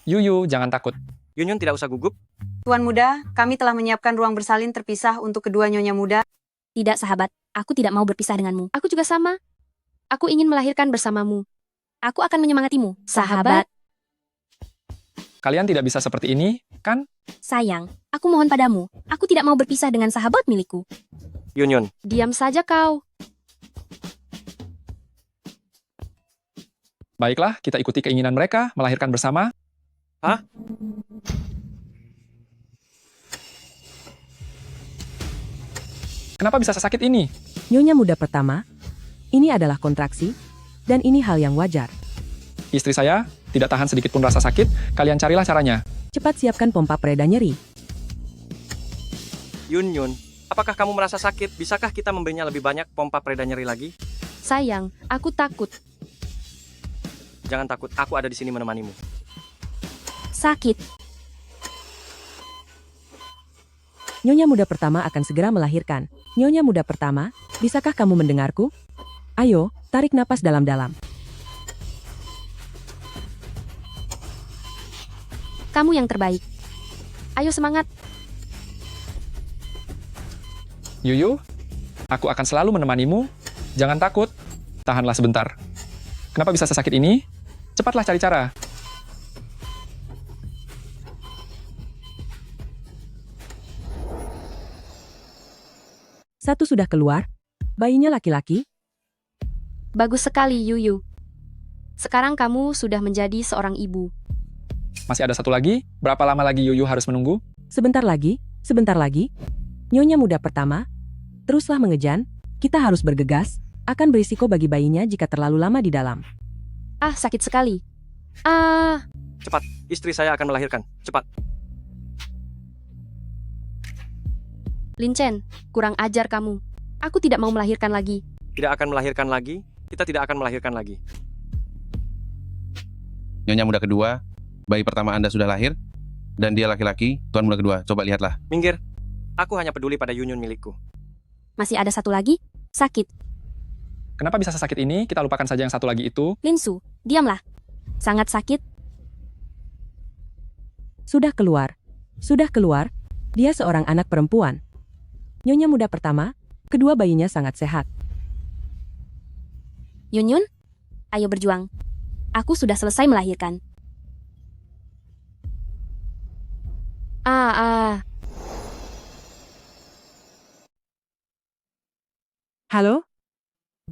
Yuyu, jangan takut. Yunyun tidak usah gugup. Tuan Muda, kami telah menyiapkan ruang bersalin terpisah untuk kedua Nyonya Muda. Tidak, sahabat. Aku tidak mau berpisah denganmu. Aku juga sama. Aku ingin melahirkan bersamamu. Aku akan menyemangatimu, sahabat. Kalian tidak bisa seperti ini, kan? Sayang, aku mohon padamu. Aku tidak mau berpisah dengan sahabat milikku. Yunyun, Diam saja kau. Baiklah, kita ikuti keinginan mereka, melahirkan bersama. Hah? Kenapa bisa sesakit ini? Nyonya muda pertama, ini adalah kontraksi, dan ini hal yang wajar. Istri saya tidak tahan sedikit pun rasa sakit, kalian carilah caranya. Cepat siapkan pompa pereda nyeri. Yunyun, apakah kamu merasa sakit? Bisakah kita memberinya lebih banyak pompa pereda nyeri lagi? Sayang, aku takut. Jangan takut, aku ada di sini menemanimu. Sakit. Nyonya muda pertama akan segera melahirkan. Nyonya muda pertama, bisakah kamu mendengarku? Ayo, tarik napas dalam-dalam. Kamu yang terbaik. Ayo semangat. Yuyu, aku akan selalu menemanimu. Jangan takut. Tahanlah sebentar. Kenapa bisa sesakit ini? Cepatlah cari cara. Satu sudah keluar. Bayinya laki-laki. Bagus sekali, Yuyu. Sekarang kamu sudah menjadi seorang ibu. Masih ada satu lagi? Berapa lama lagi Yuyu harus menunggu? Sebentar lagi, sebentar lagi. Nyonya muda pertama, teruslah mengejan. Kita harus bergegas. Akan berisiko bagi bayinya jika terlalu lama di dalam. Ah, sakit sekali. Cepat, istri saya akan melahirkan. Cepat. Lin Chen, kurang ajar kamu. Aku tidak mau melahirkan lagi. Tidak akan melahirkan lagi. Kita tidak akan melahirkan lagi. Nyonya muda kedua, bayi pertama Anda sudah lahir, dan dia laki-laki, tuan muda kedua. Coba lihatlah. Minggir. Aku hanya peduli pada Yunyun milikku. Masih ada satu lagi? Sakit. Kenapa bisa sesakit ini? Kita lupakan saja yang satu lagi itu. Linsu, diamlah. Sangat sakit. Sudah keluar. Sudah keluar. Dia seorang anak perempuan. Nyonya muda pertama, kedua bayinya sangat sehat. Yunyun, ayo berjuang. Aku sudah selesai melahirkan. Halo?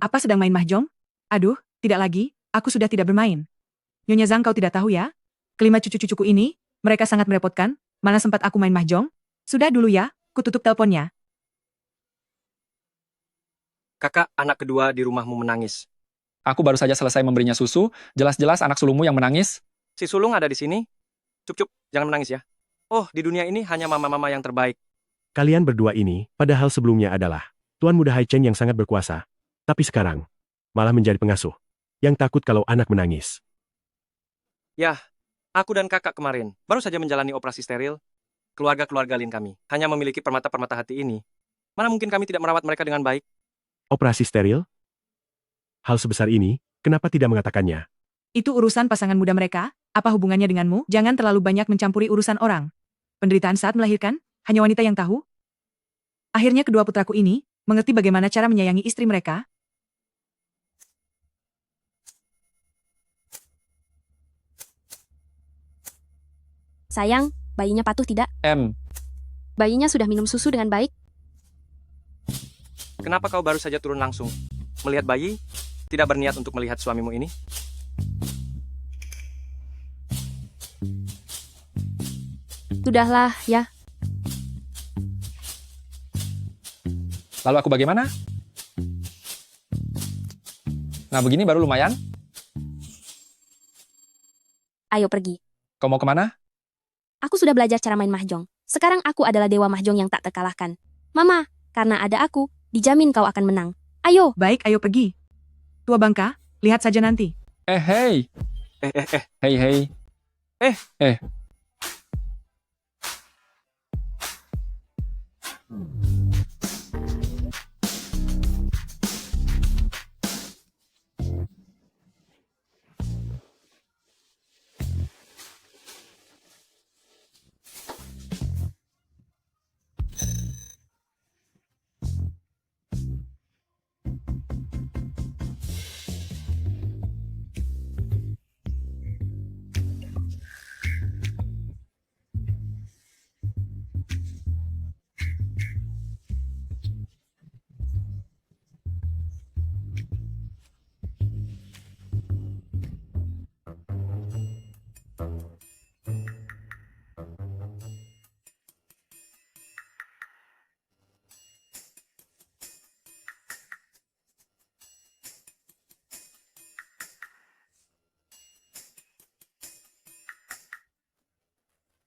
Apa sedang main mahjong? Aduh, tidak lagi, aku sudah tidak bermain. Nyonya Zhang, kau tidak tahu ya? Kelima cucu-cucuku ini, mereka sangat merepotkan. Mana sempat aku main mahjong? Sudah dulu ya, ku tutup teleponnya. Kakak, anak kedua di rumahmu menangis. Aku baru saja selesai memberinya susu, jelas-jelas anak sulungmu yang menangis. Si sulung ada di sini. Cup-cup, jangan menangis ya. Oh, di dunia ini hanya mama-mama yang terbaik. Kalian berdua ini, padahal sebelumnya adalah Tuan Muda Hai Cheng yang sangat berkuasa. Tapi sekarang, malah menjadi pengasuh. Yang takut kalau anak menangis. Yah, aku dan kakak kemarin baru saja menjalani operasi steril. Keluarga-keluarga Lin kami hanya memiliki permata-permata hati ini. Mana mungkin kami tidak merawat mereka dengan baik? Operasi steril? Hal sebesar ini, kenapa tidak mengatakannya? Itu urusan pasangan muda mereka, apa hubungannya denganmu? Jangan terlalu banyak mencampuri urusan orang. Penderitaan saat melahirkan, hanya wanita yang tahu. Akhirnya kedua putraku ini, mengerti bagaimana cara menyayangi istri mereka. Sayang, bayinya patuh tidak? Bayinya sudah minum susu dengan baik? Kenapa kau baru saja turun langsung? Melihat bayi? Tidak berniat untuk melihat suamimu ini? Sudahlah, ya. Lalu aku bagaimana? Nah, begini baru lumayan. Ayo pergi. Kau mau kemana? Aku sudah belajar cara main mahjong. Sekarang aku adalah dewa mahjong yang tak terkalahkan. Mama, karena ada aku, dijamin kau akan menang. Ayo. Baik, ayo pergi. Tua bangka, lihat saja nanti. Hei. Hei. Eh.